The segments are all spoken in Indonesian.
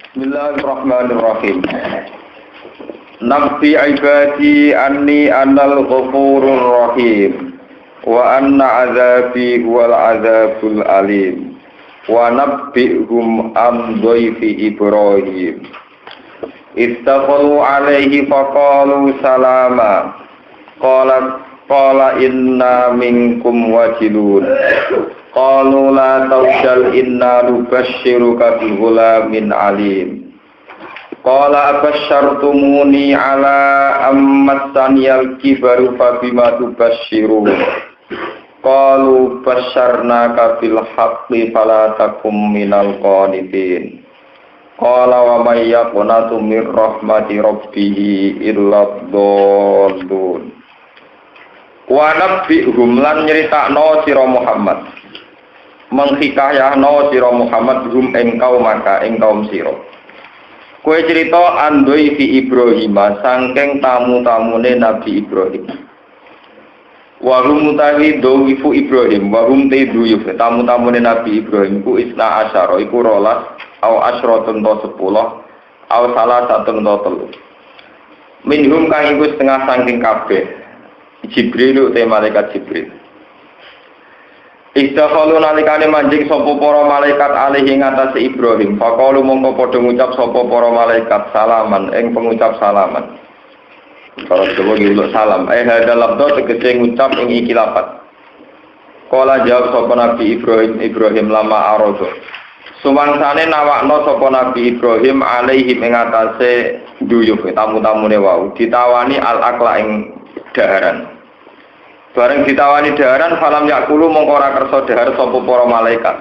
Bismillahirrahmanirrahim. Nabbi ibadi anni anal ghafurur rahim wa anna azabi huwal azabul alim wa nabbihum am dhaifi Ibrahim. Ittaqalu alaihi faqalu salama qala inna minkum wajilun qalu la tawjal inna nubashshiruka bi ghulamin alim qala abasyartumuni ala ammasaniyal kibaru fa bima tubashshirun qalu basyarnaka bil haqqi fala takum minal qanitin qala wa may yaqnatu min rahmati rabbih illa dhallun wa nabbihum lan nyritakno sira Muhammad menghikayahno sira Muhammad hum ing kaum maka ing kaum sira kowe cerita andoi fi Ibrahim saking tamu-tamune Nabi Ibrahim wa hum mutawi dowifu Ibrahim wa hum taduyuf tamu-tamune Nabi Ibrahim ku isna asyara iku 12 au asyratun to 10 au salah satun to 3 minhum kang iku setengah saking kabeh Jibril te malaikat Jibril Istakhalu nalikane manjing sapa para malaikat alihi ngatasi Ibrahim faqalu mongko padha ngucap sapa para malaikat salaman ing pengucap salaman para Jawa nggih salam hadal labdo tegese ngucap ing iki lafaz kala jawab sapa Nabi Ibrahim lama arada sumangsane nawakno sapa Nabi Ibrahim alaihi ing ngatasi duyuf tamu-tamune wau ditawani al-aqla ing daharan. Bareng ditawani daharan falam yakulu mongko ora kersa dahar sapa para malaikat.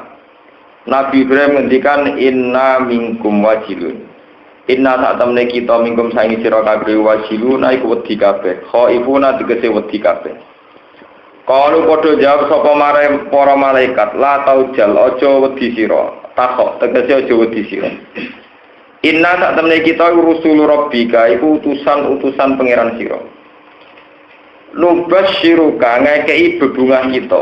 Nabi Ibrahim ngendikan inna minkum wajilun. Inna sak temne kita minkum saingi sira kabeh wajilun iku wedi kabeh. Khaifuna tegese wedi kabeh. Kalu padha jawab sapa para malaikat la taujal aja wedi sira. Takok tegese aja wedi sira. Inna sak temne kita rusul rabbika iku utusan pangeran sira. Nubasyiruka ngekei bebungah kita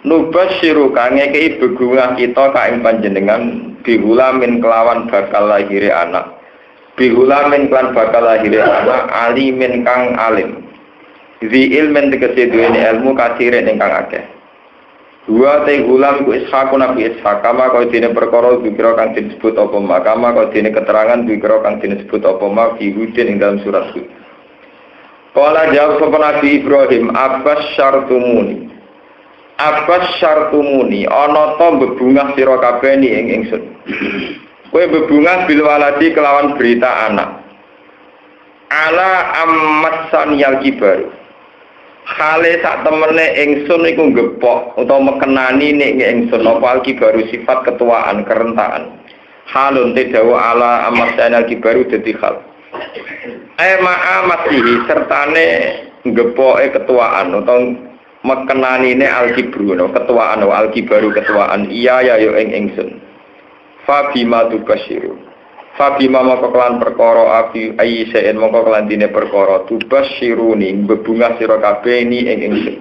Nubasyiruka ngekei bebungah kita kaing panjenengan bihulamin kelawan bakal lahire anak bihulamin kelawan bakal lahire anak alimin kang alim zi ilmen tegese duweni ilmu kasiren ingkang akeh dua te gulam ku ishaq nabi ishaq kama kau dene perkara dikira kang disebut apa makama kau dene keterangan dikira kang disebut apa mak Hudin ing dalam surat Hud. Kala jawab sapa Nabi Ibrahim abbas syartumuni ana ta bebungah sira kabeh ing ingsun kowe bebungah bil waladi kelawan berita anak ala ammasaniyal kibar hale sak temene ingsun iku gepok utawa mekenani nek ingsun apa kibaru sifat ketuaan kerentaan halun te dawa ala ammasaniyal kibaru dadi hal ma'amatihi sertane ngepoke ketuaan atau mekenanine al-kibru ketuaan al-kibaru ketuaan iya ya yo ing ingsun fa bima tubasyiru fa bima moko kelan perkara api ayisen moko kelan dine perkara tubasyiruni bebungah sira kabeh ni ing ingsun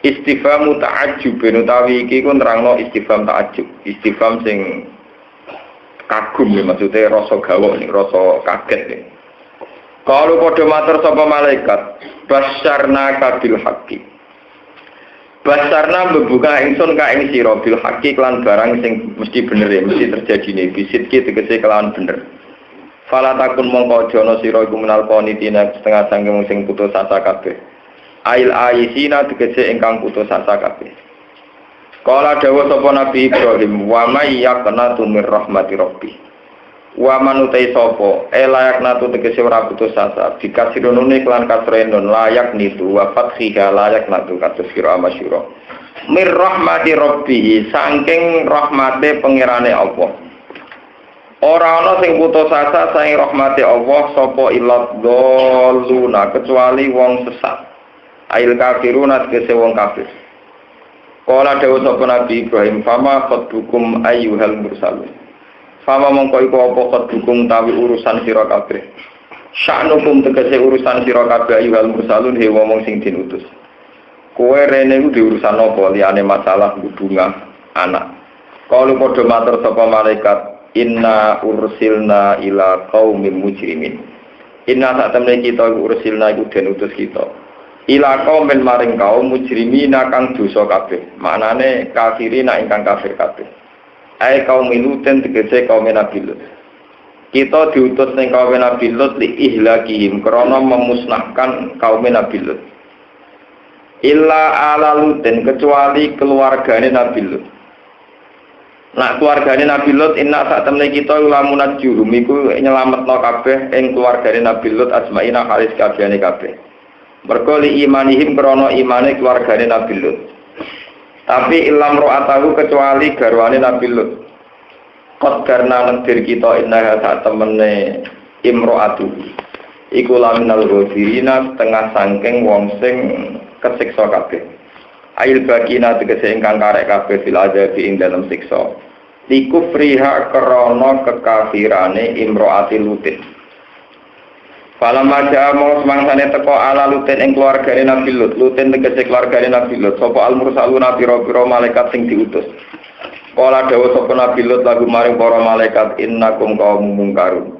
istifhamu ta'ajjub utawi iki ku nerangno istifham ta'ajjub istifham sing kagum maksudnya rasa gawok nih rasa kaget nih. Kalau pada matur sapa malaikat, basyarna kabil haqqi. Basyarna membuka ingsun ka ing sira bil haqqi kelan barang sing mesti bener ya, mesti terjadi nih bisitki tegese kelawan bener. Fala takun mongko jono sira iku menal qanitina setengah sangking sing putus asa kabeh. Ail aisina tegese ingkang putus asa kabeh. Kala dawuh sapa Nabi Ibrahim wa may yaqnatu mir rahmati rabbih. Wa manutai sapa layak natu tegese ora putus asa dikasirunune kelan kasrenon layak nitu wa fathiha layak natu kados sira amasyura mir rahmati rabbih saking rahmate pangerane Allah ora ana sing putus asa saking rahmate Allah sapa ilad dhalluna kecuali wong sesat ail kafiruna tegese wong kafir. Kala dawuh sapa Nabi Ibrahim fama khatbukum ayyuhal mursalun fama mongko iku apa khatbukum tawi urusan sira kabeh sya'nukum tegese urusan sira kabeh ayyuhal mursalun he wong sing diutus kowe rene iku diurusan apa liyane masalah hubungan anak kalau padha matur sapa malaikat inna ursilna ila qaumin mujrimin. Inna sak temne kita ursilna iku den utus kita. Ila qaumin maring kaum mujrimina kang dosa kabeh. Maknane kafirina ingkang kafir kabeh. Ai kaum Lutin tegese kaum Nabi Lut. Kita diutus ning kaum Nabi Lut li ihlakihim krana memusnahkan kaum Nabi Lut. Illa ala Lutin kecuali keluargane Nabi Lut. Nak keluargane Nabi Lut inna sak temne kita lamunat jurum iku nyelametno kabeh ing keluargane Nabi Lut asmaina halis kabehane kabeh. Mergo li imanihim krana imane keluargane Nabi Lut. Tapi ilam ro'atahu kecuali garwane Nabi Lut. Qad karna nekdir kita inna sak temene imro'atu. Iku laminal ghafirina setengah sangking wong sing kesiksa kabeh. Ail bakina tegese ingkang karek kabeh fil adzabi ing dalem siksa. Likufriha krana kekafirane imro'ati Lutin. Falam maja mong semangsane teko ala Lutin ing keluargane Nabi Lut. Lutin tegese keluargane Nabi Lut. Sapa al-mursaluna pira-pira malaikat sing diutus. Kala dawuh sapa Nabi Lut lagu maring para malaikat innakum qaum mungkarun.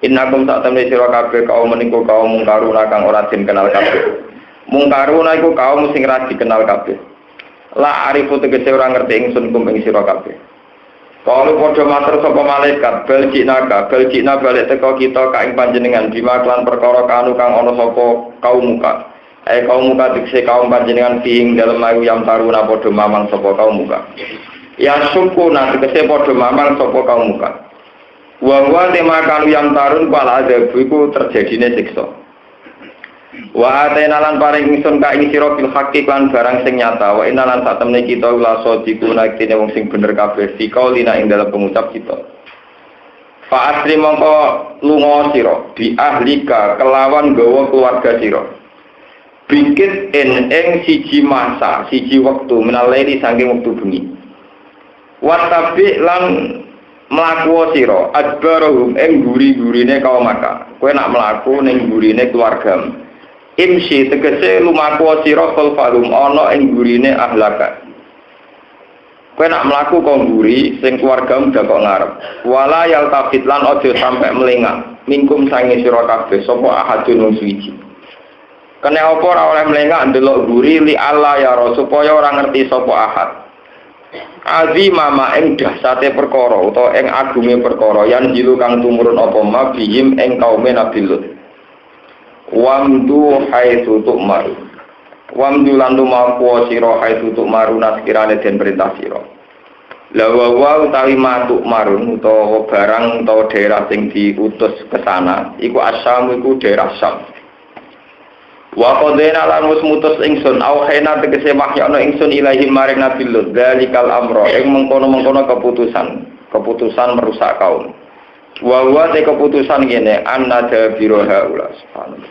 Innakum sak temne sira kabeh kaum menika kaum mungkarun kang ora den kenal kabeh. Mungkarun iku kaum sing ra dikenal kabeh. La arifu tegese ora ngerti ingsun kum ing sira kabeh. Kalau podo matur sapa malaikat beljina balik teko kita ka ing panjenengan bima klan perkara kanu kang ana sapa kaum muka. Kaum muka dikse kaum panjenengan fiing dalem ayu yang taruna podo mamang sapa kaum muka. Ya syukur tegese podo mamang sapa kaum muka. Wa tema kanu yang tarun pala ada iku terjadine siksa. Wa atena lan paring ingsun ka ing sira bil haqqi lan barang sing nyata wa inna lan satemene kita la sadiquna kene wong sing bener kabeh fi qaulina ing dalem pengucap kita. Fa asri mongko lunga sira bi ahlika kelawan gawa keluarga sira. Bikit ing siji masa, siji wektu menaleni saking wektu bengi. Wa tabi lan mlaku sira adbarahum ing guri-gurine kaum Makkah. Kowe nak mlaku ning gurine keluargamu. Imsi tegese lumaku sira khalfahum ana ing gurine ahlaka. Kowe nak mlaku kok nguri sing keluargamu dak kok ngarep. Wala yaltafit lan aja sampe melengak. Mingkum sange sira kabeh sapa ahadun wong suci. Kene apa ora oleh melengak ndelok guri li Allah ya supaya ora ngerti sapa ahad. Azimama ing dahsate perkara utawa ing agunge perkara yan jilu kang tumurun apa mabihim ing kaum Nabi Lut. Wamdu haitsu tu'maru. Wamdu lan lumaku sira haitsu tu'maru naskirane den perintah sira. La wa utawi matuk marun utawa barang utawa daerah sing diutus ke sana iku Asyam iku daerah Syam. Wa qadena lan mutus ingsun au khena tegese wahyana ingsun ilahi maring Nabi Lut zalikal amra ing mengkono-mengkono keputusan merusak kaum. Wa te keputusan ngene annada biroha ulas subhanallah.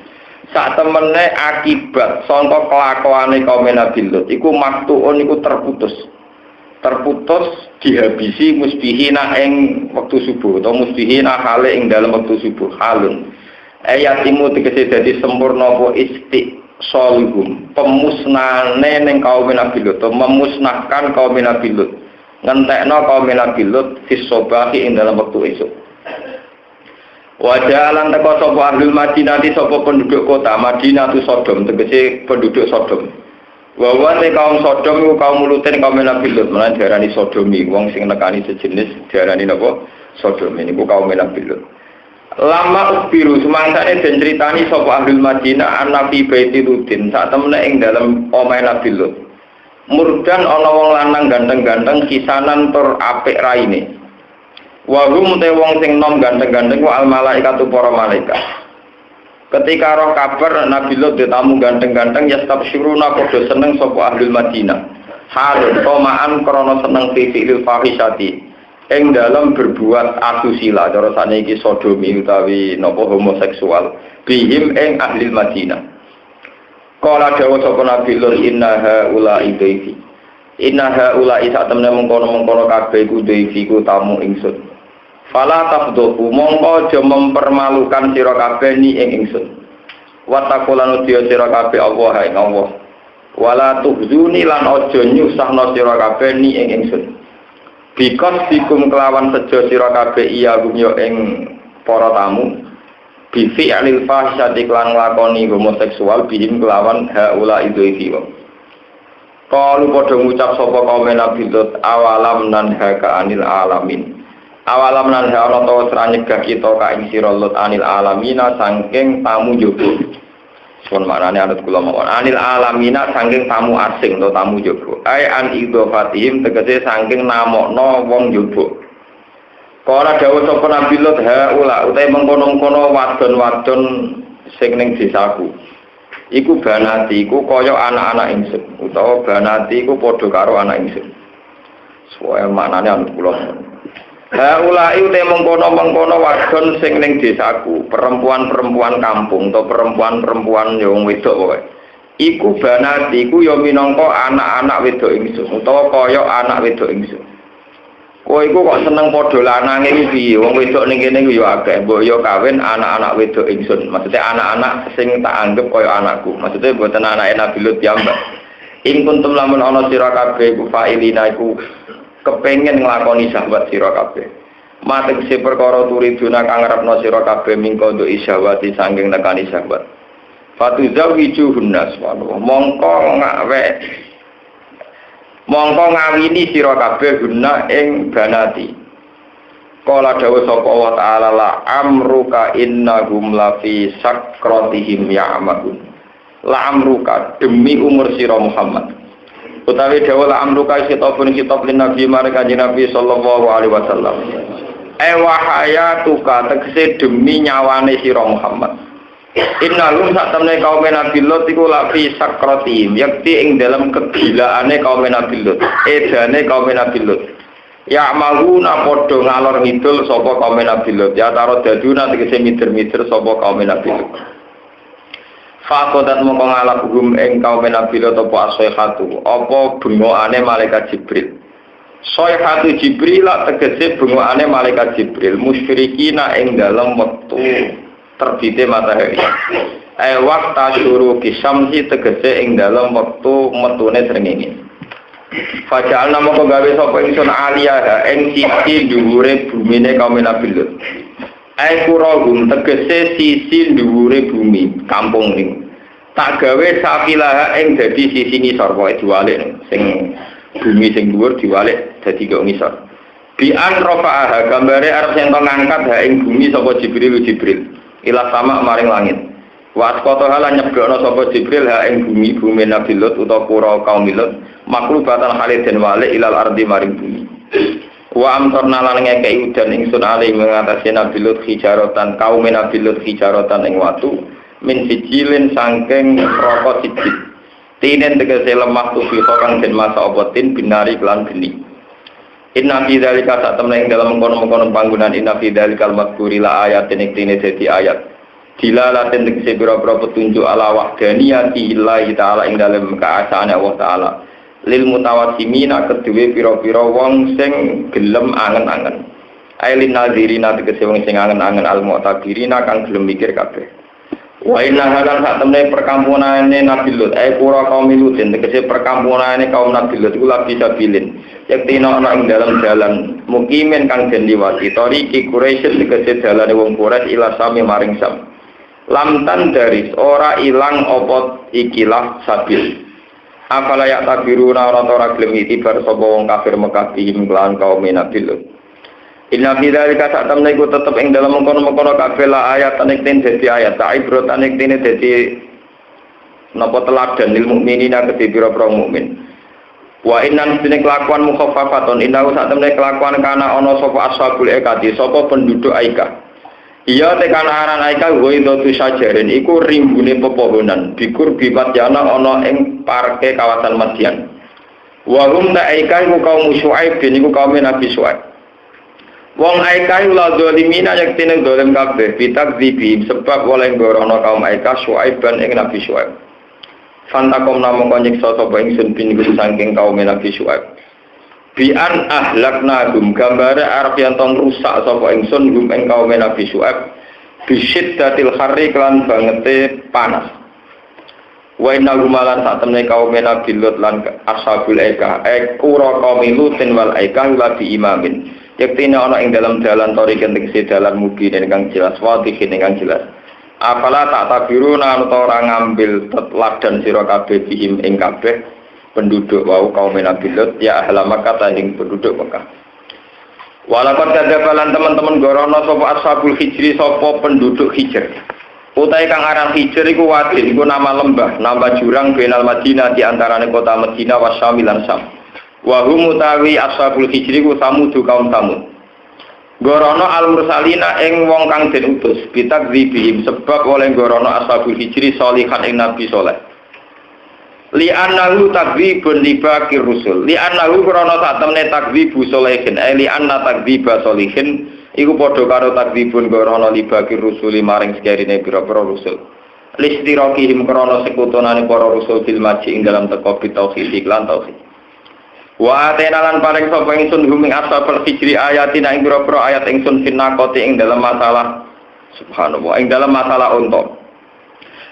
Sak temene akibat sangka kelakuane kaum Nabi Lut iku maktuun iku terputus dihabisi musbihina ing wektu subuh atau musbihina hale ing dalam wektu subuh halun ayatimu tegese dadi sempurna apa istiqsalhum pemusnahane ning kaum Nabi Lut memusnahkan kaum Nabi Lut ngentekno kaum Nabi Lut fis sobahi ing dalam wektu esuk. Wajah alam teko sapa ahlul Madinah di sapa penduduk kota Madinah tu Sodom tegese penduduk Sodom. Wa te kaum Sodom iku kaum Lutin kaum Nabi Lut menawa diarani Sodomi wong sing nekani sejenis diarani napa Sodom niku kaum Nabi Lut. Lama biru semangsane den critani sapa ahlul Madinah Nabi Baiti Lutin sak temene ing dalem omahe Nabi Lut. Murdan ana wong lanang ganteng-ganteng kisanan tur apik raine. Wahum te wong sing nom ganteng-ganteng ku al malaikatu para malaikat. Ketika roh kabar Nabi Lut ditamu ganteng-ganteng ya stabsyiruna padha seneng sapa ahlul Madinah. Hal tomaan krana seneng fi'il fahisyati. Ing dalam berbuat asusila cara saniki sodomi utawi napa homoseksual bihim ing ahlul Madinah. Kala dawuh sapa Nabi Lut inna haula'i daifi. Inna haula'i sak temene mengkono-mengkono kabeh ku daifi ku tamu ingsun. Fala tafdhu mongko aja mempermalukan sira kabeh ni ing ingsun. Wa taqulan udiya sira kabeh Allah ing Allah. Wala tuhzuni lan aja nyusahno sira kabeh ni ing ingsun. Bikos dikum kelawan sejo sira kabeh iya gum yo ing para tamu. Bifi alil fahsyati klan nglakoni homoseksual bihim kelawan haula idhifi. Kalu padha ngucap sapa kaum Nabi Lut awalam nan haka anil alamin. Awalam nan ha ana ta ora nyegah kita ka ing sira Lut anil alamina saking tamu jogo. Son maknane anut kula mawon. Anil alamina saking tamu asing atau tamu jogo. Ai an idhofatihim tegese saking namokno wong jogo. Kala dawuh sapa Nabi Lut haula utahe mengkono-kono wadon-wadon sing ning desaku. Iku banati iku kaya anak-anak ingsun utawa banati iku padha karo anak ingsun. Suwe maknane anut kula mawon. Haulai utai mengkono-mengkono wadon sing ning desaku, perempuan-perempuan kampung atau perempuan-perempuan yang wedok kowe. Iku banati iku ya minangka anak-anak wedok ingsun utawa kaya anak wedok ingsun. Kowe iku kok seneng padha lanange iki piye? Wong wedok ning kene iku ya akeh, mbok ya kawin anak-anak wedok ingsun. Maksudnya anak-anak sing tak anggap kaya anakku. Maksudnya mboten anake Nabi Lut piyambak. Ing kuntum lamun ana sira kabeh ku fa'ilina iku kepengen nglakoni syahwat sira kabeh. Matek se perkara turiduna kang ngarepno sira kabeh mingko nduk syahwati saking nekani syahwat. Fatuzawijuhunnas mongko ngawini sira kabeh guna ing banati. Kala dawuh sapa Allah taala la amruka innahum lafi sakratihim ya'mahun. La amruka demi umur sira Muhammad. Utawi dawuh amruka kitabun kitab lin nabi marang kanjeng Nabi sallallahu alaihi wasallam. Wahayatuka tegese demi nyawane sira Muhammad. Innalum sak temne kaum Nabi Lut iku lafi sakrati, yakti ing dalam kegilaane kaum Nabi Lut, edane kaum Nabi Lut. Ya mahuna padha ngalor ngidul sapa kaum Nabi Lut, ya taro daduna tegese mider-mider sapa kaum Nabi Lut. Fakodat mongko ngalap hum ing kaum Nabi Lut apa asihatu apa bengokane malaikat Jibril. Sayhatu Jibril tegese bengokane malaikat Jibril musyrikina ing dalem wektu terbite matahari. Waqta syuruqi syamsi tegese ing dalem wektu metune srengenge. Fajal mongko gawe sapa ingsun aliyah ing sisi dhuwure bumine kaum Nabi Lut. Kurahum tegese sisi dhuwure bumi kampung ning tak gawe safilah ing dadi sisi ngisor pokoke diwalik sing bumi sing dhuwur diwalik dadi kok ngisor bi an rafa'aha gambare arep sing ngangkat ha ing bumi sapa Jibril ila sama maring langit wa asqata lan nyeblokno sapa Jibril ha ing bumi Nabi Lut utawa kura kaum Lut maklubatan haliden walik ilal ardi maring bumi. Wa amtorna lan ngekei udan ingsun alih mengatasi Nabi Lut hijaratan kaum Nabi Lut hijaratan ing watu min sijilin sangking rokok sijil tinen tegese lemah tufito kang den masa obotin binari kelan geni. Inna fi dzalika sak temne ing dalem kono-kono panggonan inna fi dzalikal madhkuri la ayat ing tine dadi ayat dilalaten tegese pira-pira petunjuk ala wahdaniyati lillahi taala ing dalem keasaane Allah taala lil mutawassimina kedue pira-pira wong sing gelem angen-angen. Ailin nazirina tegese wong sing angen-angen al mu'tabirina kang gelem mikir kabeh. Wa inna halan sak temne perkampunane Nabi Lut pura kaum Lut tegese perkampunane kaum Nabi Lut iku labi sabilin. Yaktina ana ing dalam jalan mukimin kang den liwati tariki Quraisy tegese dalane wong Quraisy ila sami maring Sam. Lamtan daris ora ilang apa ikilah sabil. Afala ya tabiruna ora gelem itibar sapa wong kafir Mekah bihim lan kaum Nabi Lut. Inna fi dzalika sak temne iku tetep ing dalem mengkono-mengkono kabeh la ayat nek ten dadi ayat ta ibrot nek ten dadi napa teladan lil mukminina kedhe pira-pira mukmin. Wa innan dene kelakuan mukhaffafatun inna sak temne kelakuan kana ana sapa ashabul ekati sapa penduduk Aika. Iya tekan aran Aika goido tu sajarin iku rimbune pepohonan bikur bibat jana ana ing parke kawasan Madian. Wa hum ta Aika iku kaum Syuaib iku kaum Nabi Syuaib. Wong Aika iku la zalimina yaktine zalim kabeh bitakdzibi sebab oleh gorono kaum Aika Syuaib ban ing Nabi Syuaib. Fantakom namung nyiksa sapa ingsun bin saking kaum Nabi Syuaib. Bi'an ahlakna gum gambare arep yen tong rusak sapa ingsun gum ing kaum Nabi Syuaib bisyiddatil harri kelan bangete panas. Wa inna gumalan sak temne kaum Nabi Lut lan ashabul aika qura qaum Lutin wal aika wa bi imamin yektine ana ing dalam dalan toriken tegese dalan mubin ingkang jelas wadihin ingkang jelas afala tak tabiruna anta ora ngambil teladan sira kabeh bihim ing kabeh penduduk wau kaum Nabi Lut ya ahla Makkah ing penduduk Makkah walaupun kadabalan teman-teman gorono sapa ashabul hijri sapa penduduk hijr utai kang aran Hijr iku wadin iku nama lembah, nama jurang benal Madinah di antarane kota Madinah wa Syam lan Syam. Wa hum utawi ashabul Hijr iku Samud kaum Samud. Gorono al-mursalina ing wong kang den utus bitakdzibihim sebab oleh gorono ashabul Hijr sholihan ing nabi saleh. Li annahu takdzibun li baqir rusul. Li annahu gorono sak temne takdzibu sholihin, li anna takdziba sholihin iku padha karo takdzibun gorono libagi rusuli maring sekarine pira-pira rusul listirokihim krana sekutonane para rusul fil maji ing dalam teko bitauhid lan tauhid wa atena lan paring sapa ingsun huming ashabul hijri ayatina ing pira-pira ayat ingsun finakoti ing dalam masalah subhanallah ing dalam masalah unta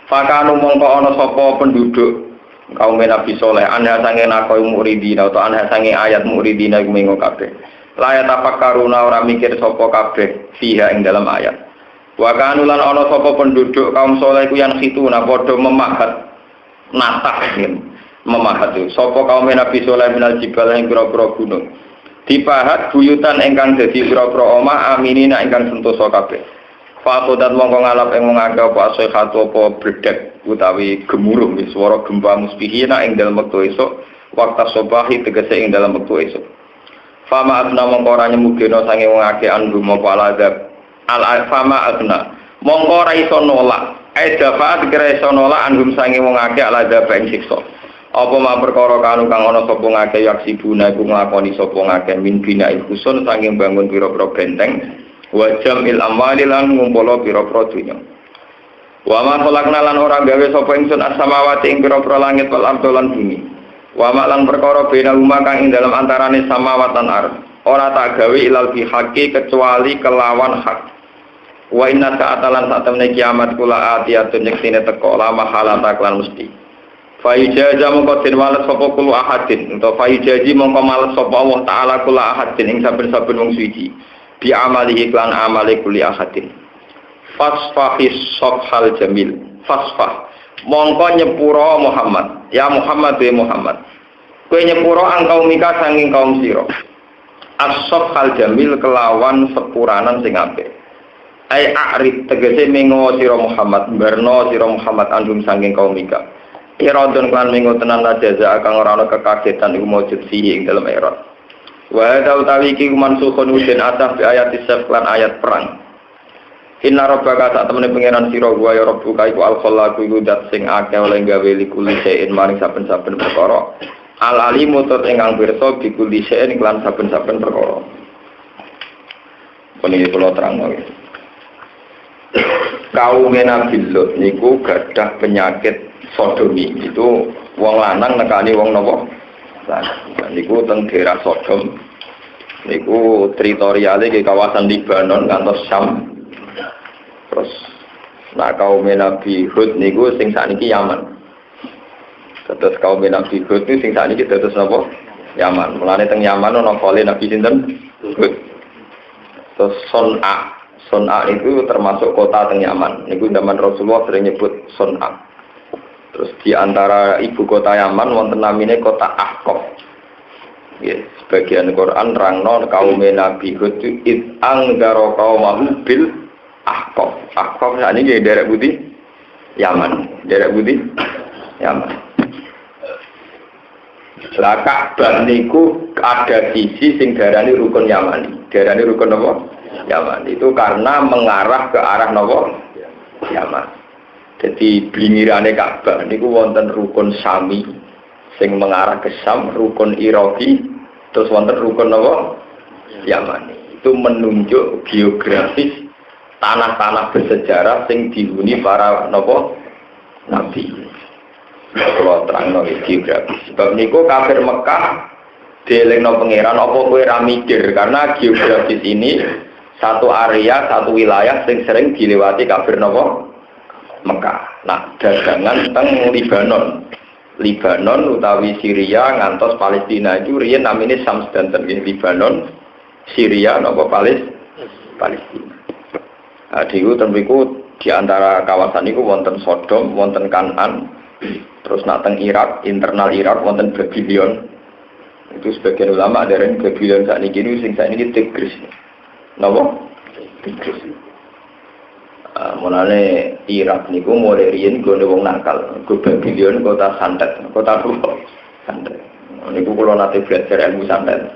fakanu mongko ana sapa penduduk kaum Nabi Saleh anha sange nakoi muridina atau anha sange ayat muridina iku mengo kabeh layat tafakkaruna ora mikir sapa kabeh fiha ing dalam ayat wa kanulan ana sapa penduduk kaum saleh iku yang khituna padha memahat natah memahat sapa kaum Nabi saleh minal jibal ing pira-pira gunung dipahat buyutan ingkang dadi pira-pira omah aminina ingkang sentosa kabeh faqadat mongko ngalap ing wong akeh apa asihatu apa bledek utawi gemuruh swara gempa musbihina ing dalem wektu esuk waktu subahi tegese ing dalem wektu esuk fama agna mongko ora nyemugeno sange wong akeh andu apa aladab fama agna mongko ora iso nolak dafa kira iso nolak andu sange wong akeh aladab ing siksa apa ma perkara kanu kang ana sapa ngakeh yaksibuna iku nglakoni sapa ngakeh min bina ilhusun sange bangun pira-pira benteng wa jamil amwali lan ngumpul pira-pira dunya wa ma khalaqna lan ora gawe sapa ingsun as-samawati ing pira-pira langit wal ardh lan bumi wa ma'lan perkara bena umma kang ing dalam antarane samawat lan ardh ora tak gawe ilal bihaqi kecuali kelawan hak wa inna sa'atalan sak temene kiamat kula atiyatun yektine teko la mahalata lan mesti fa ijaza mongko den wales sapa kulo ahadin utawa fa ijazi mongko males sapa Allah taala kula ahadin ing saben-saben wong suci bi amali iklan amale kuli ahadin fasfahis safhal jamil fasfah mongko nyepuro Muhammad ya Muhammad wa Muhammad kowe nyepuro angkau mika sanging kaum sira as-safhal jamil kelawan sepuranan sing apik ai a'rid tegese mengo sira Muhammad barno sira Muhammad andum sanging kaum mika iradun kan mengo tenan la jaza kang ora ana kekagetan iku maujud fihi ing dalem irad wa hadza utawi iki mansukhun usin atah bi ayat isaf lan ayat perang inna rabbaka sak temene pangeran sira wa ya rabbuka iku al-khallaqu iku dat sing akeh oleh gawe likuli sein maring saben-saben perkara al-alimu tur ingkang pirsa bikuli sein lan saben-saben perkara puniki kula terangno kaum Nabi Lut niku gadah penyakit sodomi itu wong lanang nekani wong napa lanang niku teng daerah Sodom niku teritoriale ke kawasan Libanon ngantos Syam. Terus nah kaum Nabi Hud niku sing sakniki Yaman. Terus kaum Nabi Hud niku sing sakniki terus napa? Yaman. Mulane teng Yaman ana kali Nabi sinten? Hud. Terus Son'a itu termasuk kota teng Yaman. Niku zaman Rasulullah sering nyebut Son'a. Terus di antara ibu kota Yaman wonten namine kota Ahqaf. Ya, sebagian Quran rangno kaum Nabi Hud itu anggaro kaumahu bil Ahqaf. Ahqaf sakniki daerah Budi Yaman. Daerah Budi Yaman. Lah Ka'bah niku ada sisi sing darani rukun Yamani. Darani rukun apa? Yaman. Itu karena mengarah ke arah napa? Yaman. Jadi blingirane Ka'bah niku wonten rukun Syami sing mengarah ke Syam, rukun Iraqi, terus wonten rukun napa? Yamani. Itu menunjuk geografis tanah-tanah bersejarah sing dihuni para napa? Nabi. Kalau terangno geografis. Sebab niku kafir Mekah dielingno pangeran apa kowe ra mikir karena geografis ini satu area, satu wilayah sing sering dilewati kafir napa? Mekah. Nah, dagangan teng Libanon utawi Syria ngantos Palestina itu riyen namine Syams dan Libanon, Syria napa Palestina. Nah, tentu di antara kawasan itu wonten Sodom, wonten Kanan, terus teng Irak, internal Irak wonten Babylon. Itu sebagian ulama dari Babylon saat ini sing saat ini Tigris. Napa? Tigris. Mulane Irak niku mulai riyen gone wong nakal. Go Babylon kota santet, kota apa? Santet. Niku kula nate belajar ilmu santet.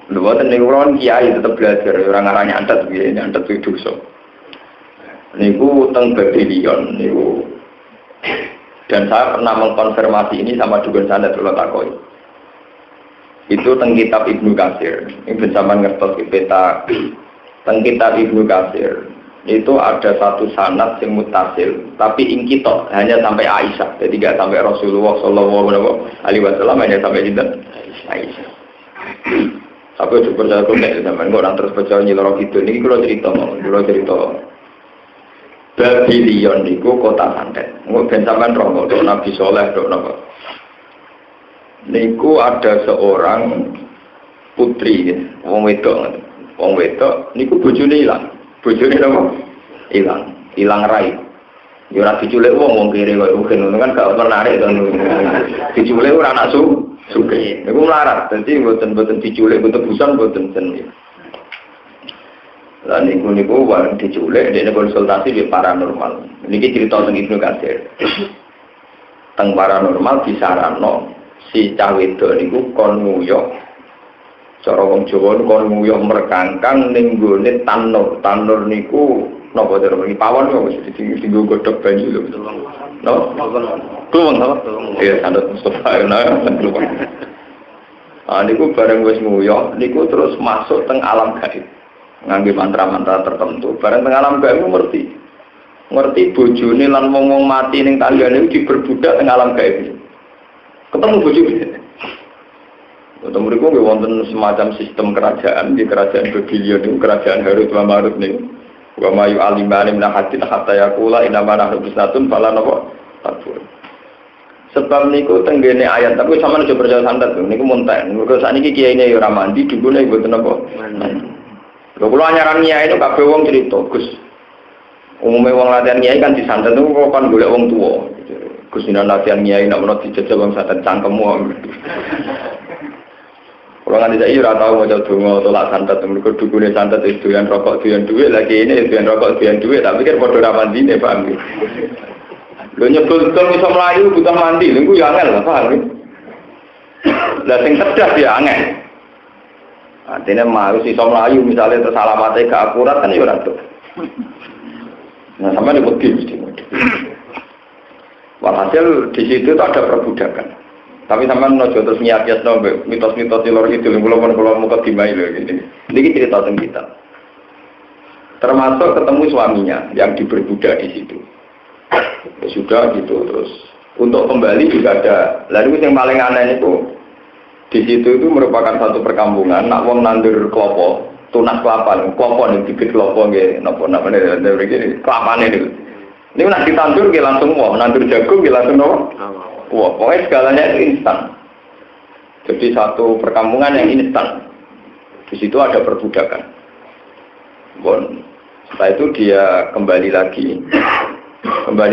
Lha boten niku kula kiai tetep belajar ora ngarang nyantet piye, nyantet itu dosa. Niku teng Babylon niku. Dan saya pernah mengkonfirmasi ini sama dukun santet kula takoi. Itu teng kitab Ibnu Katsir. Ini bersama ngertos peta teng kitab Ibnu Katsir. Itu ada satu sanad yang mutasil, tapi ingkitok hanya sampai Aisyah, jadi tidak sampai Rasulullah Shallallahu Alaihi Wasallam, hanya sampai Aisyah. Tapi itu percaya konek zaman orang terus percaya nyiloro gitu. Ini kalau cerita Babylon itu kota santet. Mungkin sampai romo, Nabi Soleh, niku ada seorang putri, wong wedok, niku bojone hilang. Bojone napa? Ilang rai. Ya ora diculik wong kiri kok mungkin kan gak menarik to. Diculik ora anak sugih. Niku melarat. Dadi mboten diculik tebusan mboten jeneng. Lah niku wareng diculik dene konsultasi di paranormal. Niki cerita teng Ibnu Katsir. Teng paranormal disaranno si cah wedok niku kon nguyok. Cara wong Jawa kon nguyuh merkangkang ning gone tanur niku napa cara iki pawon kok mesti dienggo godhog banyu lho. No? Kluweng apa? Iya, sanad Mustafa kluweng. Niku bareng wis nguyuh niku terus masuk teng alam gaib. Ngangge mantra-mantra tertentu, bareng teng alam gaib ngerti bojone lan wong mati ning tanggane iki diberbudak teng alam gaib. Ketemu bojone. Untuk mereka wonten semacam sistem kerajaan di kerajaan Babylon itu kerajaan Harut wa Marut nih. Wa mayu alimani min hadin hatta yaqula inna ma nahnu bisnatun fala napa takfur. Sebab niku tenggene ayat tapi sampeyan aja percaya santet niku monten. Mergo sakniki kiyaine ya ora mandi dukune mboten napa. Lho kula nyaran kiai itu kabeh wong cerita, Gus. Umume wong latihan kiai kan disantet niku kok kon golek wong tuwa. Gus dina latihan kiai nek menawa dijajal wong santet cangkemmu. Kalau nggak tidak iya tahu mau coba tolak santet, mereka dukune santet itu yang rokok itu yang duit lagi ini itu yang rokok itu yang duit, tapi kan bodoh mandi nih paham? Lo nyebut betul bisa melayu butuh mandi, lu yang angel paham? Lah sing cerdas ya angel. Artinya mau sih bisa melayu misalnya tersalamatnya gak akurat kan ya orang tuh. Nah sama nih mesti. Walhasil di situ tuh ada perbudakan. Tapi sampean nojo terus nyiap-nyiap mitos-mitos di luar itu, kalau mau dimai loh gini. Ini cerita tentang kita. Termasuk ketemu suaminya yang diperbudak di situ. Ya sudah gitu terus. Untuk kembali juga ada. Lalu yang paling aneh itu di situ itu merupakan satu perkampungan. Nak wong nandur klopo, tunas kelapa, klopo nih bibit klopo gitu. Nopo nih begini kelapa nih dulu. Ini nak ditandur kita langsung wah, nandur jagung kita langsung nopo. Wah, pokoknya segalanya itu instan. Jadi satu perkampungan yang instan. Di situ ada perbudakan. Bon, setelah itu dia kembali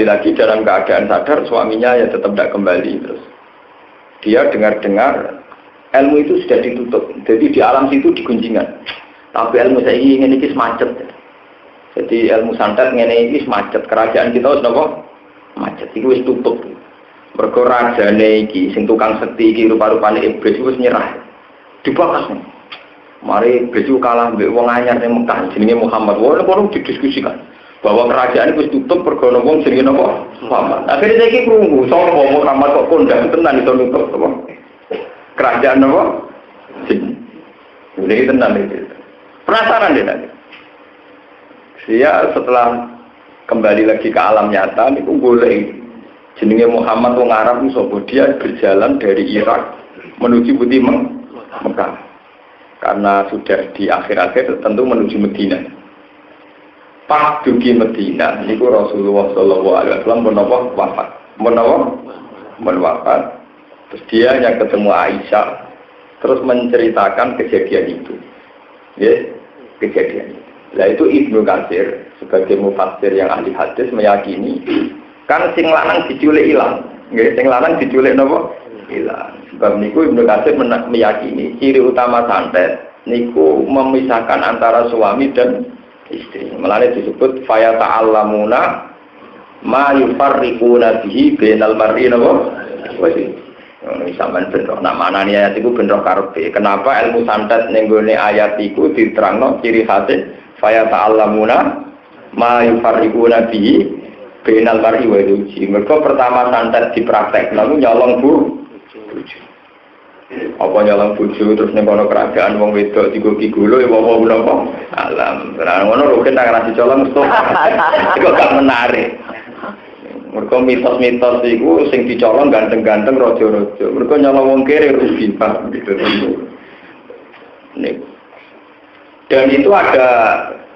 lagi dalam keadaan sadar, suaminya ya tetap tidak kembali terus. Dia dengar-dengar ilmu itu sudah ditutup. Jadi di alam situ digunjingan. Tapi ilmu saya ingin ini macet. Jadi ilmu santet ini macet. Kerajaan kita harus nopo macet. Itu wis tutup. Mergo rajane iki sing tukang sekti iki rupa-rupane iblis wis nyerah. Dibakas. Mari iblis kalah mbek wong anyar ning Mekah jenenge Muhammad. Wong kono didiskusikan bahwa kerajaan wis tutup mergo wong jenenge napa? Muhammad. Akhire saiki krungu sapa Muhammad kok kondang tenan iso nutup apa? Kerajaan napa? Jin. Ini tenan iki. Penasaran deh tadi. Dia setelah kembali lagi ke alam nyata niku golek jenenge Muhammad wong Arab sapa dia berjalan dari Irak menuju putih Mekah. Karena sudah di akhir-akhir tentu menuju Madinah. pas dugi Medina niku Rasulullah sallallahu alaihi wasallam wafat. Terus dia yang ketemu Aisyah terus menceritakan kejadian itu. Ya, kejadian itu. Nah itu Ibnu Katsir sebagai mufassir yang ahli hadis meyakini kan sing lanang diculik ilang. Nggih, sing lanang diculik napa? Ilang. Sebab niku Ibnu Katsir meyakini ciri utama santet niku memisahkan antara suami dan istri. Mulane disebut faya ta'allamuna ma yufarriquna bihi bainal mar'i wa ini sampean bentrok namanya ayat itu bentrok karepe. Kenapa ilmu santet ning gone ayat iku diterangno ciri khase faya ta'allamuna ma yufarriquna bihi bainal mar'i wa zawji. Mergo pertama santet dipraktekno nyolong bojo. Apa nyolong bojo terus ning kono kerajaan wong wedok digoki gulo ya apa menapa alam. Lah ngono lho kita ngrasi colong stop. Iku gak menarik. Mergo mitos-mitos iku sing dicolong ganteng-ganteng raja-raja. Mergo nyolong wong kere rugi Pak gitu. Nih. Dan itu ada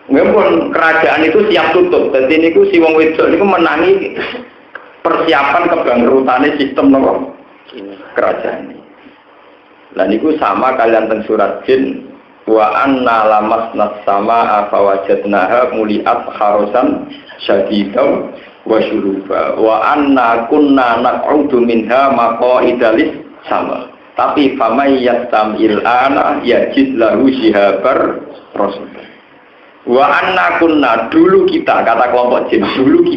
memang kerajaan itu siap tutup. Dadi niku si wong wedok niku menangi persiapan kebangkrutane sistem napa? Kerajaan. Lah niku sama kalian teng surat Jin wa anna lamasnas samaa fawajadnaha muliat kharusan syadidan wa syuruba wa anna kunna naq'udu minha maqa'ida lis sama. Tapi famay yastamil ana yajid lahu shihabar rasul. Wa anna kunna dulu kita kata kelompok jin dulu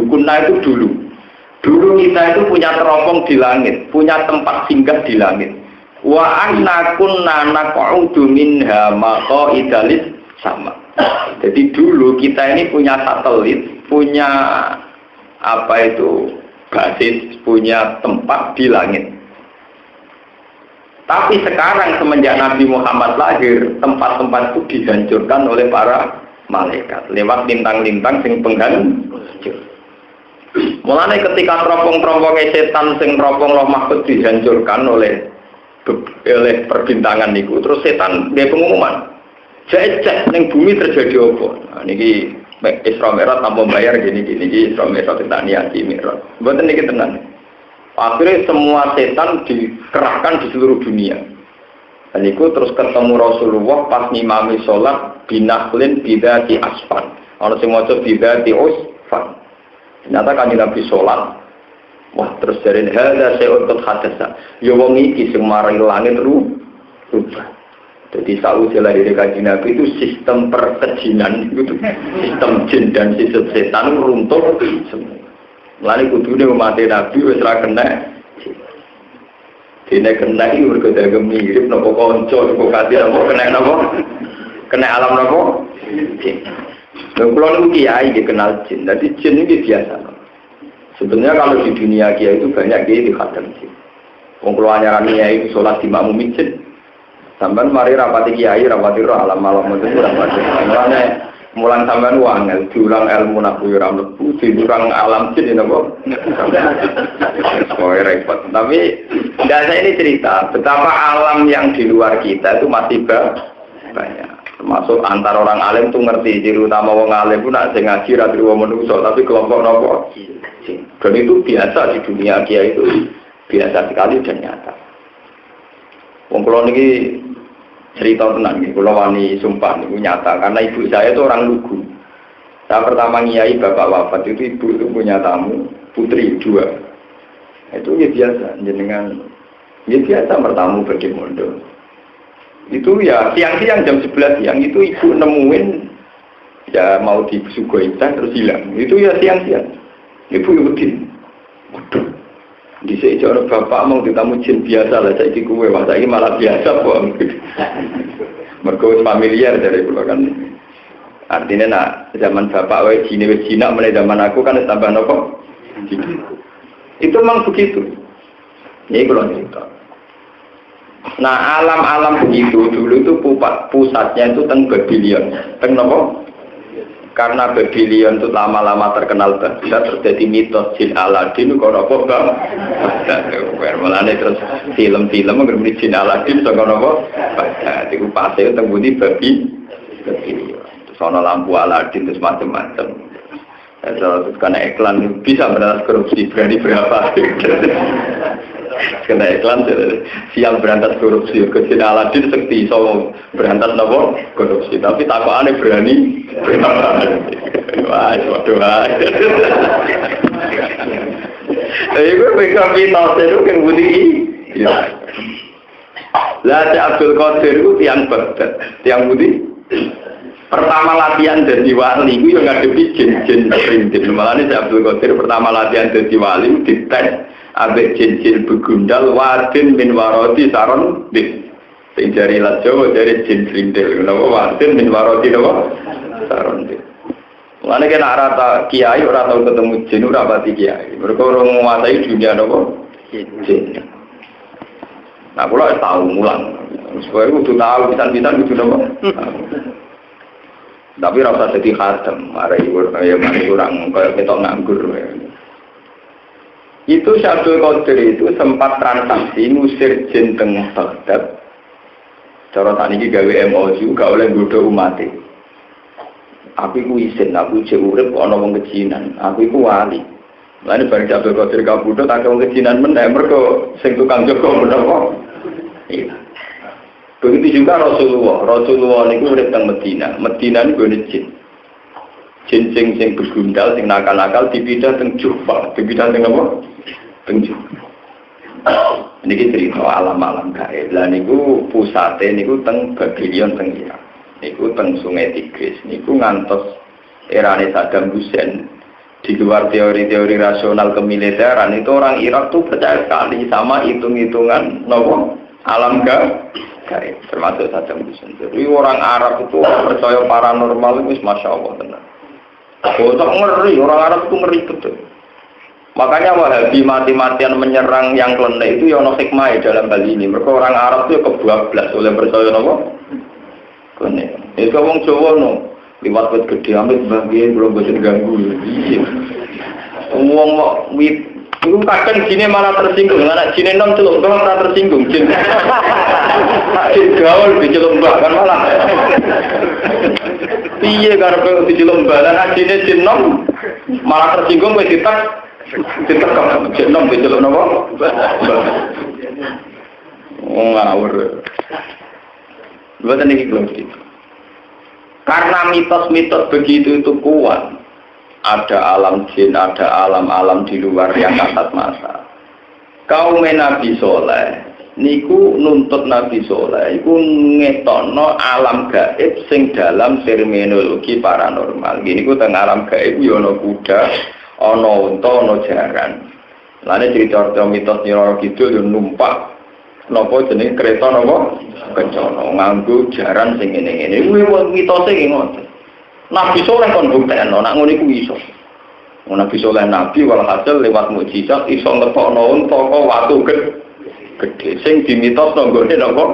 kunna itu dulu kita itu punya teropong di langit, punya tempat singgah di langit. Wa anna kunna naq'udu minha maqa'ida lis sama. Jadi dulu kita ini punya satelit, punya apa itu basis, punya tempat di langit. Tapi sekarang semenjak Nabi Muhammad lahir, tempat-tempat itu dihancurkan oleh para malaikat lewat lintang-lintang sing penghancur. Mulane ketika teropong-teropongnya setan sing teropong Roh Mahfud dihancurkan oleh perbintangan niku, terus setan dia pengumuman cek ning bumi terjadi apa. Nah niki Isra Mi'raj tanpa bayar gini Isra Mi'raj tak niati Mi'raj. Mboten niki tenan. Akhirnya semua setan dikerahkan di seluruh dunia. Dan itu terus ketemu Rasulullah pas ngimami sholat binaklin bidati asfan. Ono sing maca bidati usfan. Ternyata kan Nabi sholat. Wah terus dari hadza sayutul hadasa. Ya wong iki sing marai langit rubah. Jadi sausé lahir Kanjeng Nabi itu sistem perkejinan itu sistem jin dan sistem setan runtuh semua. Lari kudune mati Nabi wis ra kena. Dene kena iki mergo dagem mirip napa kanca napa kati napa kena napa? Kena alam napa? Jin. Lha kula niku kiai dikenal jin. Dadi jin iki biasa. Sebenarnya kalau di dunia kiai itu banyak kiai di khatam jin. Wong kula nyaran kiai itu salat di makmum jin. Sampeyan mari rapati kiai rapati roh alam malam itu rapati. Mulang sampean wangel diulang ilmu naku ora mlebu diurang alam jin napa. Oh repot. Tapi saya ini cerita betapa alam yang di luar kita itu masih banyak. Termasuk antara orang alim tuh ngerti ciri utama wong alim pun nak sing ngaji ra triwa menungso tapi kelompok napa. Dan itu biasa di dunia kiai itu biasa sekali dan nyata. Wong kula niki cerita tenang nih, kalau wani sumpah nih nyata karena ibu saya itu orang Lugu. Saya pertama ngiyai bapak wafat itu ibu itu punya tamu putri 2. Itu ya biasa, jenengan ya biasa bertamu bagi mondo. Itu ya siang-siang jam 11 siang itu ibu nemuin ya mau disuguhi terus hilang. Itu ya siang-siang. Ibu ikutin. Waduh. Di sejarah bapak mau ditamu jin biasa lah, saya kue wah saya malah biasa kok. Mergo familiar dari pulau kan. Artinya nak zaman bapak wes Cina mulai zaman aku kan tambah nopo. Itu memang begitu. Ini kalau cerita. Nah alam-alam begitu dulu itu pusatnya itu teng Babylon, teng nopo. Karena Babylon itu lama-lama terkenal bisa terjadi mitos jin Aladin kalau apa bang? Mulane terus film-film mengenai jin Aladin so kalau apa? Itu pasti tembudi Babylon. sono lampu Aladin terus macam-macam. Terus karena iklan bisa berantas korupsi berani berapa? Karena iklan siang berantas korupsi ke Aladin sekti so berantas nopo korupsi tapi takut aneh berani berapa? Wah, waduh. Iku kapital itu kan budi. Lah Abdul Qadir itu tiang Baghdad, tiang budi. Pertama latihan jadi wali itu yang ngadepi jin-jin perintil. Malah ini Abdul Qadir pertama latihan jadi wali dites ambek jin-jin begundal wadin min waroti saron din. Sing jari Jawa dari jin perintil. Kenapa wadin min waroti napa? Saron din. Mulane kena rata kiai ora tau ketemu jin ora pati kiai. Mergo ora nguasai dunia napa? Jin. Nah, kula tahu mulang. Supaya kudu tahu pisan-pisan kudu napa? Tapi rasa jadi khatam, marai kurang kayak ketok nganggur. Itu Abdul Qadir itu sempat transaksi ngusir jin teng Baghdad. Cara tadi gawe MOU gak oleh nggodho umat. Aku iku isin, aku jek urip ana wong kejinan, aku iku wali. Lan bareng Abdul Qadir kabudut tak wong kejinan meneh mergo sing tukang jaga menapa. Iya. Begitu juga Rasulullah niku urip teng Madinah. Madinah niku gone jin. Jin sing begundal sing nakal-nakal dipindah teng Jufah, dipindah teng apa? Teng Jufah. Niki cerita alam-alam gaib. Lah niku pusate niku teng Babylon teng Irak. Niku teng Sungai Tigris. Niku ngantos erane Saddam Hussein. Di luar teori-teori rasional kemiliteran itu orang Irak tuh percaya sekali sama hitung-hitungan nopo alam gaib. Termasuk Saddam Hussein. Jadi orang Arab itu percaya paranormal itu masya Allah tenang. Botak ngeri, orang Arab itu ngeri betul. Makanya Wahabi mati-matian menyerang yang klenek itu yono hikmah dalam hal ini. Mereka orang Arab itu kebablas oleh percaya apa? Klenek. Itu orang Jawa no, liwat wit gede amit bagian belum bisa ganggu. Uang mau itu kadang jinnya malah tersinggung, anak jinnya non celuk malah tersinggung, jin gaul di celuk kan malah. Iya karena di celuk dan jinnya jin non malah tersinggung, ditak jin non di celuk nopo. Ngawur. Bukan ini belum gitu. Karena mitos-mitos begitu itu kuat. Ada alam jin, ada alam-alam di luar yang kasat mata. Kaum Nabi Soleh, niku nuntut Nabi Soleh, iku ngetokno alam gaib sing dalam terminologi paranormal. Gini ku teng alam gaib yono kuda, ono unta, ono jaran. Lane cerita mitos Nyiro Kidul yo numpak napa jeneng kereta napa kencana nganggo jaran sing ngene-ngene. Kuwi mitose ki ngoten. Nabi Soleh kon buktekno nek ngono iku iso. Nabi Soleh nabi walhasil lewat mukjizat iso ngetokno unta kok watu gedhe sing dimitosno nggone napa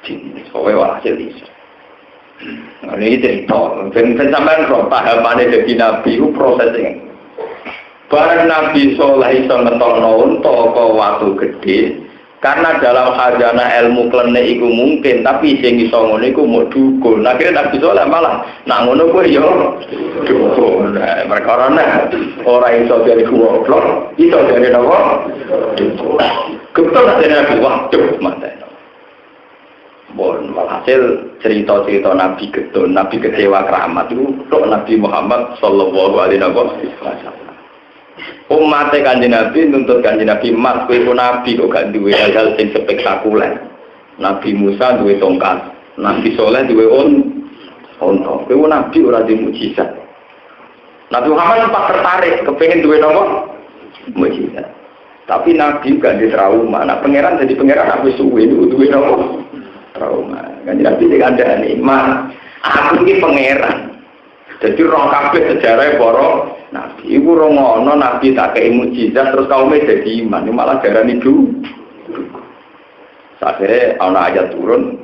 jin. Sowe walhasil iso. Ini cerita, ben sampean roh pahamane dadi nabi ku prosesnya. Bareng Nabi Soleh iso ngetokno unta kok watu gedhe. Karena dalam khazanah ilmu klenek iku mungkin, tapi sing iso ngono iku mau dukun. Akhirnya Nabi Soleh malah nak ngono kuwi yo dukun. Perkara nek ora iso dari goblok, iso dari napa? Dukun. Kebetulan ada Nabi waduh mate. Bon, walhasil cerita-cerita Nabi getun, Nabi kecewa keramat itu tok Nabi Muhammad sallallahu alaihi wasallam. Umatnya Kanjeng Nabi nuntut Kanjeng Nabi mas kowe nabi kok gak duwe hal-hal sing spektakuler. Nabi Musa duwe tongkat, Nabi Soleh duwe unta. Kowe nabi ora duwe mukjizat. Nabi Muhammad sempat tertarik kepengin duwe napa? Mukjizat. Tapi Nabi gak di trauma. Nah pangeran jadi pangeran aku suwe duwe napa? Trauma. Kanjeng Nabi dikandani, "Mas, aku iki pangeran." Jadi roh kabeh sejarah para nabi iku ora ngono nabi tak kei mukjizat terus kaume dadi iman malah darani du. Sakjane ana ayat turun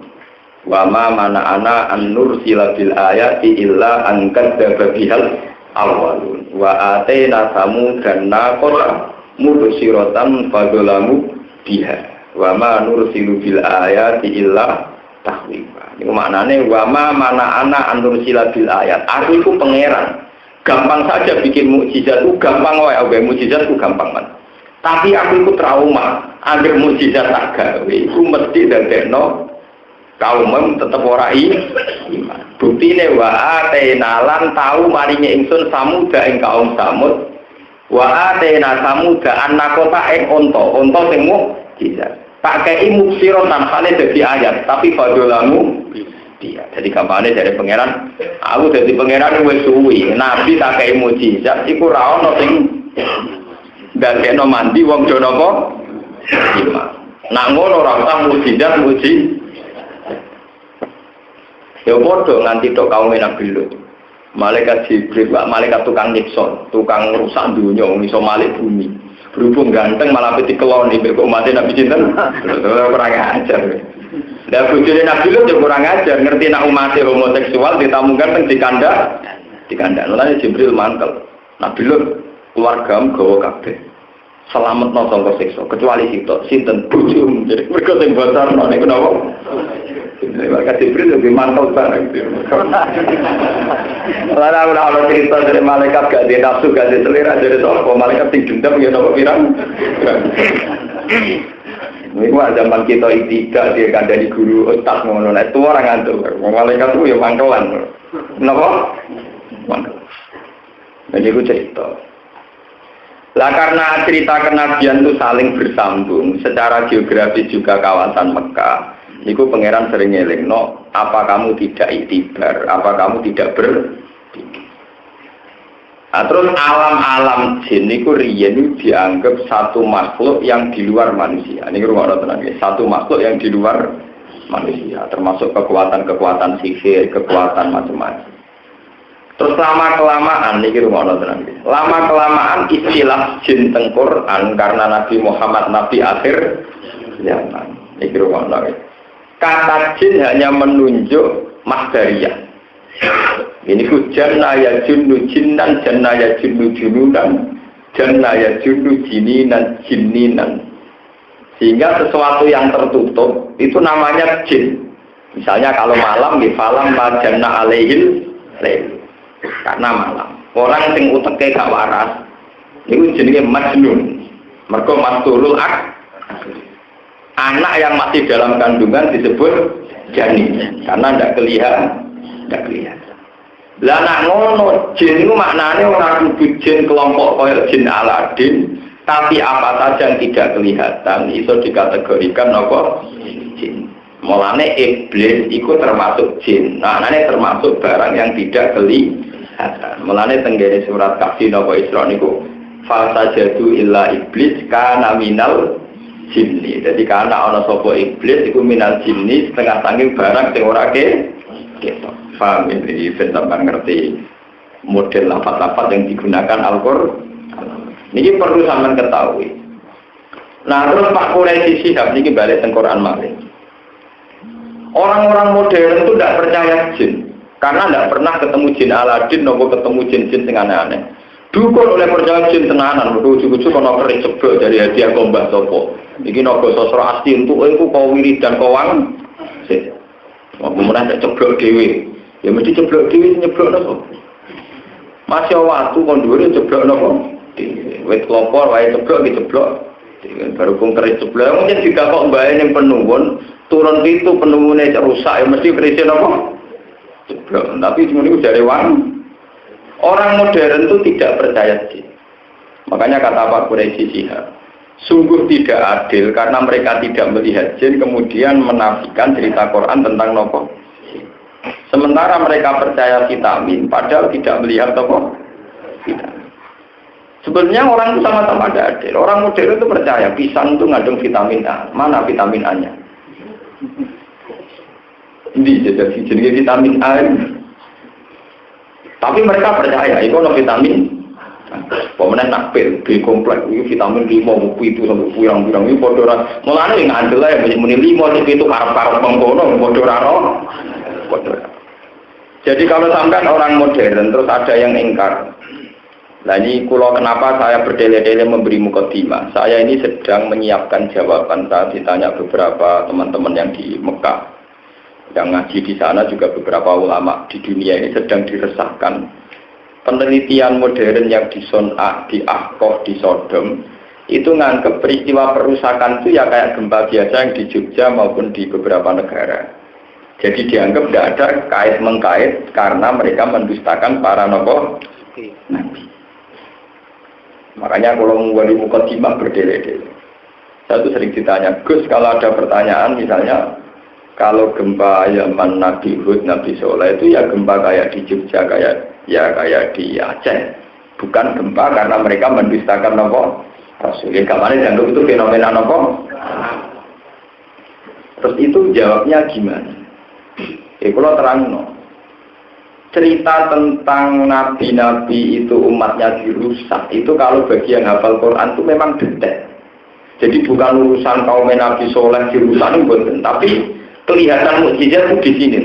wa ma mana ana an-nur silabil ayati illa an kadzdzaba bihal awwalun wa atayna samudan naqata mubsyiratan fadzalamu biha wa ma nursilu bil ayati illa tahwifa. Iku maknane wama mana ana anur silabil ayat. Aku itu pangeran. Gampang saja bikin mukjizat itu gampang wae, gawe mukjizat itu gampang kan. Tapi aku itu trauma, agar mukjizat tak gawe iku mesti dadekno kaum tetep ora iman. Buktine wa atena lan tau maringe ingsun samuda ing kaum Samud. Wa atena samuda annakota ing unta sing mukjizat. Tak kei muksiron tanpane dadi ayat, tapi fadolamu dia. Jadi kampanye dari pangeran, aku jadi pangeran wis suwi. Nabi tak kei mukjizat iku ra ono sing ndadekno mandi wong do napa? Iman. Nak ngono ora usah mukjizat muji. Ya padha nganti tok kaum Nabi Lut. Malaikat Jibril, malaikat tukang nyiksa, tukang rusak dunya, iso malik bumi. Berhubung ganteng malah dikeloni kok mati Nabi cinten kurang ajar. Lah bojone Nabi Lut yo kurang ajar, ngerti nak umat homoseksual ditamu ganteng dikandang. Lalu Jibril mantel. Nabi Lut keluargamu gawa kabeh. Selametno sangka siksa kecuali sitok sinten bojomu. Jadi mergo sing bocorno niku napa? Malaikat Jibril lebih mantap barang itu. Lara ora cerita dari malaikat gak dia nafsu gak dia selera dari soal malaikat sing dendam ya napa pirang. Ini zaman kita tidak dia kandani guru ustaz ngono nek tuwa ora ngantuk. Malaikat itu ya mangkelan. Napa? Mangkel. Jadi aku cerita. Lah karena cerita kenabian itu saling bersambung secara geografis juga kawasan Mekah. Niku pangeran sering ngelingno, apa kamu tidak iktibar, apa kamu tidak berpikir. Nah, terus alam-alam jin niku riyen dianggap satu makhluk yang di luar manusia. Niku rumakno tenan nggih, satu makhluk yang di luar manusia, termasuk kekuatan-kekuatan sihir, kekuatan macam-macam. Terus lama-kelamaan niki rumakno tenan nggih. Lama-kelamaan istilah jin teng Quran karena Nabi Muhammad nabi akhir zaman. Niki rumakno nggih. Kata jin hanya menunjuk masdariyah. Ini ku janna ya junnu jinnan, janna ya junnu jununan, janna ya junnu jininan, jinninan. Sehingga sesuatu yang tertutup itu namanya jin. Misalnya kalau malam di falam la janna alaihil lail. Karena malam. Orang sing uteke gak waras niku jenenge majnun. Mergo mastulul anak yang masih dalam kandungan disebut janin karena tidak kelihatan. Lah nak ngono jin itu maknanya orang kudu jin kelompok kaya jin Aladin, tapi apa saja yang tidak kelihatan itu dikategorikan apa? Jin. Mulane iblis itu termasuk jin. Nah, ini termasuk barang yang tidak kelihatan. Mulane tenggene surat Kahfi napa Isra niku fasajadu illa iblis kana minal jinni. Jadi karena ana sapa iblis iku minal jinni setengah saking barang sing ora ketok. Paham ini sampeyan ngerti model lafaz-lafaz yang digunakan Al-Qur'an. Niki perlu sampean ketahui. Nah, terus Pak Quraisy Shihab niki balik teng Quran malih. Orang-orang modern itu tidak percaya jin karena tidak pernah ketemu jin Aladin nopo ketemu jin-jin sing aneh-aneh. Dukun oleh percaya jin tenanan, ujug-ujug ana keris ceblok dari hadiah Mbah Sopo. Iki naga sastra asli untuk engko kau wiridan kawang. Mau menawa ceblok dhewe. Ya mesti ceblok dhewe nyeblokno sapa. Masih waktu kon dhuwure ceblokno apa? Wit klopor wae ceblok diceblok. Baru pun keris ceblok mungkin juga kok mbae ning penuwun turun pintu penuwune rusak ya mesti keris apa? Ceblok. Tapi cuma niku jare wong. Orang modern itu tidak percaya jin. Makanya kata Pak Quraisy Shihab, sungguh tidak adil karena mereka tidak melihat jin kemudian menafikan cerita Quran tentang nopo. Sementara mereka percaya vitamin, padahal tidak melihat nopo vitamin. Sebenarnya orang itu sama-sama tidak adil. Orang modern itu percaya pisang itu ngandung vitamin A. Mana vitamin A-nya? Ini jadi jenis vitamin A. Tapi mereka percaya itu ada vitamin. Pemenang nakpil, B kompleks, itu vitamin 5, buku itu sampai pirang-pirang itu bodoran. Mulanya yang andel ya, muni 5 itu karep-karep mengkono, bodoran. Jadi kalau sampai orang modern terus ada yang ingkar. Nah ini kalau kenapa saya berdele-dele memberi mukadimah. Saya ini sedang menyiapkan jawaban saat ditanya beberapa teman-teman yang di Mekah. yang ngaji di sana juga beberapa ulama di dunia ini sedang diresahkan penelitian modern yang di Son'a, di Ahqaf, di Sodom itu nganggep peristiwa perusakan itu ya kayak gempa biasa yang di Jogja maupun di beberapa negara. Jadi dianggap tidak ada kait-mengkait karena mereka mendustakan para nabi. Makanya kalau membuat mukadimah berdele-dele. Saya tuh sering ditanya, Gus kalau ada pertanyaan misalnya kalau gempa zaman Nabi Hud, Nabi Soleh itu ya gempa kayak di Jogja, kayak di Aceh. Bukan gempa karena mereka mendustakan nabi. Rasulullah kemarin dianggap itu fenomena apa? Terus itu jawabnya gimana? Kalau terang cerita tentang nabi-nabi itu umatnya dirusak itu kalau bagi yang hafal Quran itu memang detail. Jadi bukan urusan kaum Nabi Soleh dirusak itu, tapi kelihatan mukjizat itu di sini.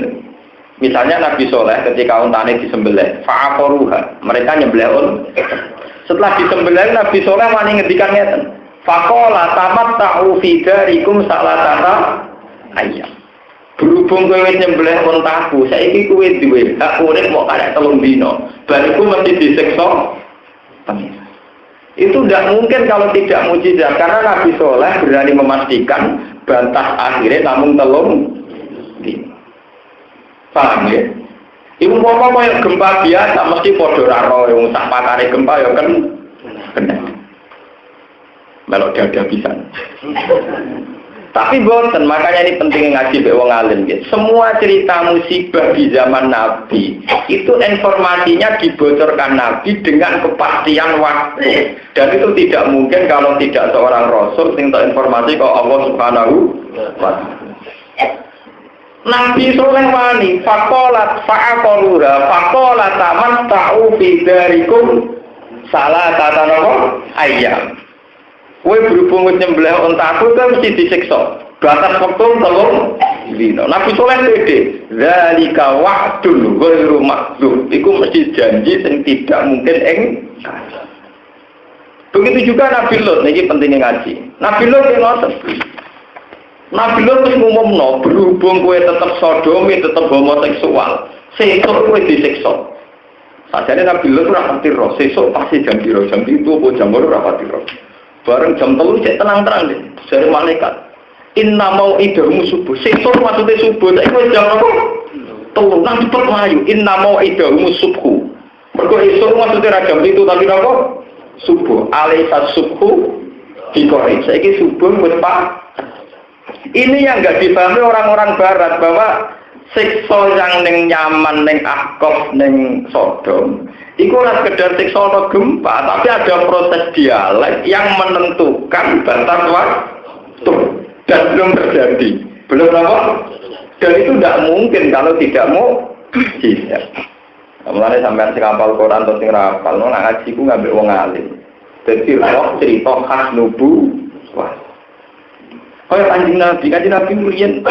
Misalnya Nabi Soleh ketika untane disembelih, fa'aqaruha, mereka nyembelih. Setelah disembelih Nabi Soleh wani ngendikan ngeten. Faqala tamatta'u fi darikum salatata ayyam. Berhubung kowe wis nyembelih untaku, saiki kowe duwe hak urip mok karek 3 dina. Bariku mesti disiksa. Itu tidak mungkin kalau tidak mukjizat karena Nabi Soleh berani memastikan batas akhirnya namun 3 dina. Paham ya? Ibu bapak kayak gempa biasa mesti podo raro yang sak pakare gempa ya kan kena. Melok dada bisa. Tapi boten, makanya ini penting ngaji mbek wong alim nggih. Semua cerita musibah di zaman Nabi itu informasinya dibocorkan Nabi dengan kepastian waktu. Dan itu tidak mungkin kalau tidak seorang rasul sing tok informasi kok Allah Subhanahu wa taala. Nabi Soleh wani faqalat fa'aqalura faqalat tamatta'u fi darikum salatata ayyam. Kowe berhubung wis nyembelih untaku kan mesti disiksa. Batas waktu 3 dina. Nabi Soleh pede, zalika wa'dun ghairu makdzub. Iku mesti janji sing tidak mungkin Begitu juga Nabi Lut, niki pentingnya ngaji. Nabi Lut ngoten. Nabi Lut wis ngumumno, berhubung kowe tetep sodomi, tetep homoseksual, sesuk kowe disiksa. Sajane Nabi Lut ora pati ro, sesuk pasti jam 2 jam 7 apa jam 8 ora pati ro. Bareng jam 3 cek tenang-tenang deh, dari malaikat. Inna mau idahmu subuh, sesuk maksudnya subuh, saiki wis jam 3 nang cepet mlayu. Inna mau idahmu subuh. Mergo esuk maksudnya ra jam 7 tapi napa? Subuh. Alaisa subuh dikoi. Saiki subuh wis Pak. Ini yang nggak dipahami orang-orang Barat bahwa siksa yang neng Yaman, neng Ahqaf, neng Sodom, itu ora sekedar siksa atau gempa, tapi ada proses dialek yang menentukan batas waktu dan belum terjadi, belum apa? Dan itu tidak mungkin kalau tidak mau bisa. Mulane sampean sing hafal Quran atau sing ora hafal, nang ngaji ku ngambil wong alim. Dadi roh cerita khas nubuwah. Kaya Kanjeng Nabi mriyen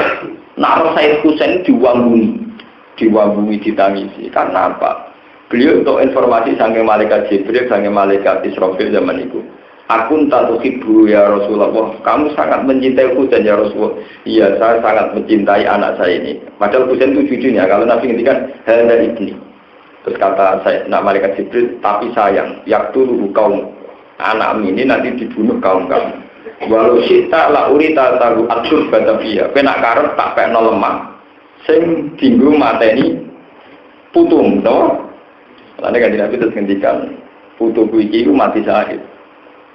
nak Said Husain diwanguni ditangisi. Karena apa? Beliau untuk informasi saking malaikat Jibril, saking malaikat Israfil zaman itu. Aku tak tuhibbu ya Rasulullah. Kamu sangat mencintai Husain ya Rasulullah. Iya, saya sangat mencintai anak saya ini. Padahal Husain itu cucunya. Kalau Nabi ngendikan hada ibni. Terus kata saya, nak malaikat Jibril, tapi sayang, yaktulu kaum anak ini nanti dibunuh kaum kamu. Walau sita la urita taru atur batavia, kena karep tak pekno lemah, sing dinggo mateni putung, no? Lalu kan Nabi terus ngendikan putuku iki mati syahid.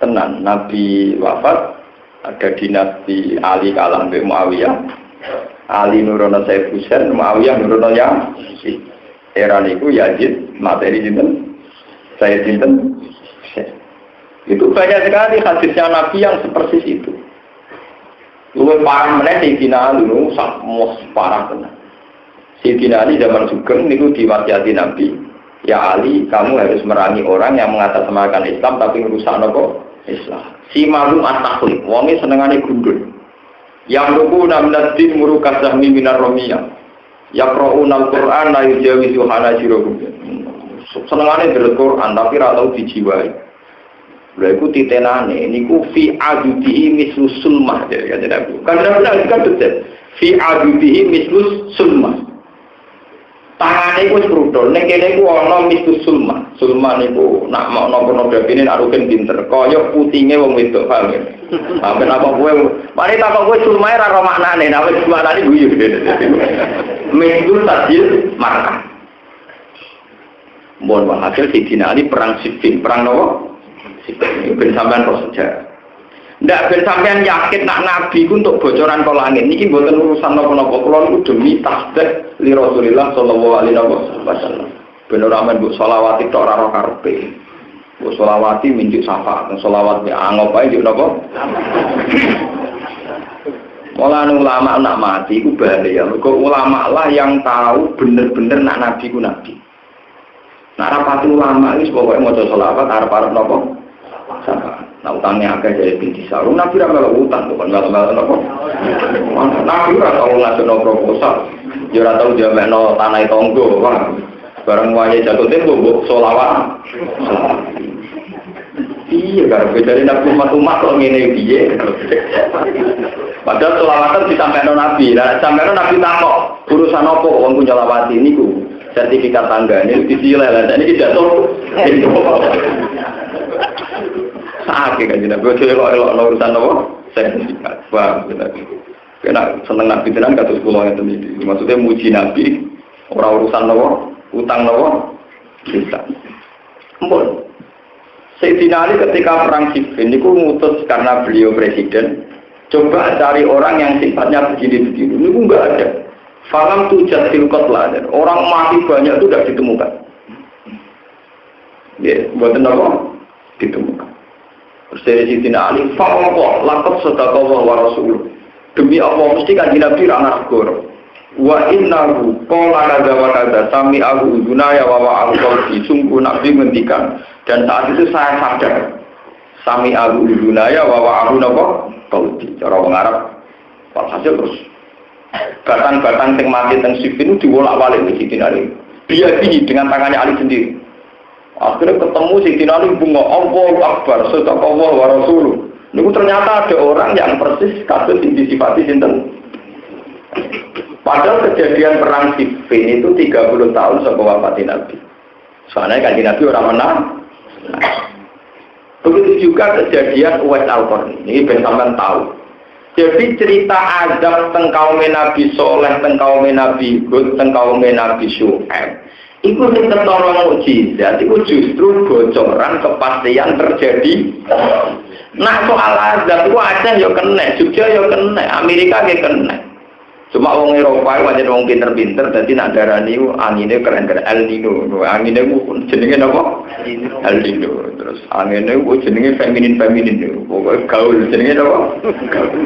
Tenan, Nabi wafat, ada dinasti Ali kalah mbek Muawiyah. Ali nurono Said Husain, Muawiyah nurono Yazid. Era niku Yazid materi sinten? Said sinten? Itu banyak sekali hadisnya Nabi yang seperti itu. Luwih parah meneh Sayyidina Ali nu sak parah tenan. Sayyidina Ali zaman Sugeng niku diwasiati Nabi, ya Ali, kamu harus merangi orang yang mengatasnamakan Islam tapi merusak napa? Islam. Si malum at-taklid, wonge senengane gundul. Yang ruku namnadin murukas sahmi minar romiyah. Yaqra'una al-Qur'an la yujawizu hanajirahum. Senengane delok Quran tapi ra tau dijiwai. Lha iku titenane niku fi adudi mislu sulmah ya kan Nabi. Kan betul. fi adudihi mislus sulma. Tangane iku krudul, nek kene iku ana mislus sulma. Sulma niku nak mau pornografi nek aruken pinter, kaya putinge wong wedok paham. Sampe apa kowe, mari tak kowe sulmae ora ro maknane, nek wis maknane guyu. Mislus tadil marka. Mohon hasil Sidina Ali perang Siffin, perang nopo? Siffin, ben sampean kok sejarah. Ndak ben sampean yakin nak nabi ku untuk bocoran ke langit niki mboten urusan napa-napa kula niku demi tasdih li Rasulillah sallallahu alaihi wasallam. Ben ora men mbok selawati tok ora karepe. Mbok selawati minjuk syafaat, selawat angop ae njuk napa? Mulane ulama nak mati ku bahaya. Mergo ulama lah yang tahu bener-bener nak nabi ku nabi. Nak rapati ulama iki pokoke maca selawat arep-arep napa? Syafaat. Nah utangnya agak jadi binti sarung, Nabi ramai utang, bukan malah apa? Nabi rata ngasih no proposal, dia rata jamin no tanah tonggo, barang wajah jatuh tempo, bu solawat. Iya, karena jadi Nabi umat kalau ngene biye. Padahal solawatan disampaikan Nabi, nah sampaikan Nabi takok urusan apa, orang punya lawati ini ku sertifikat tangga ini disilai, dan ini jatuh. Sakit kan jadi, gue elok urusan apa? Sertifikat, wah benar. Kena seneng nabi tenan kata sekolah yang tadi. Maksudnya muji nabi, orang urusan apa? Utang apa? Bisa. Ampun. Sayyidina Ali ketika perang Siffin itu ngutus karena beliau presiden. Coba cari orang yang sifatnya begini-begini. Ini enggak ada. Falam tujat tilkot lah. Orang mati banyak itu tidak ditemukan. Ya, buatan apa? Ditemukan. Dari Sayyidina Ali, fa'allah, lakot sedekah wa rasul. Demi Allah, mesti kan Nabi anak segoro. Wa innahu, qala kadza wa kadza, sami aku udunaya wa wa'ahu qawli. Sungguh Nabi menghentikan. Dan saat itu saya sadar. Sami aku udunaya wa wa'ahu qawli. Cara orang Arab, walhasil terus. Batang-batang yang mati yang Siffin itu diwolak-walik di Sayyidina Ali. Dia gini dengan tangannya Ali sendiri. Akhirnya ketemu Sayyidina Ali bunga Allahu Akbar sadaqallah wa rasuluh. Niku ternyata ada orang yang persis kasus yang disifati sinten. Padahal kejadian perang Siffin itu 30 tahun sebelum wafat Nabi. Soalnya kanjeng Nabi orang menang. Begitu juga kejadian Uwais Al-Qarni. Ini ben sampean tahu. Jadi cerita azab teng kaum Nabi Saleh, teng kaum Nabi Hud, teng kaum Nabi Syuaib. Iku sing ketolong mukjizat, iku justru bocoran kepastian terjadi. Nah soal azab itu Aceh ya kena, Jogja ya kena, Amerika ya kena. Cuma orang Eropa wajan orang pinter-pinter, jadi nak darani anginnya keren-keren El Nino, anginnya jenenge apa? El Nino. Terus anginnya jenenge feminin, pokoknya gaul jenenge apa? Gaul.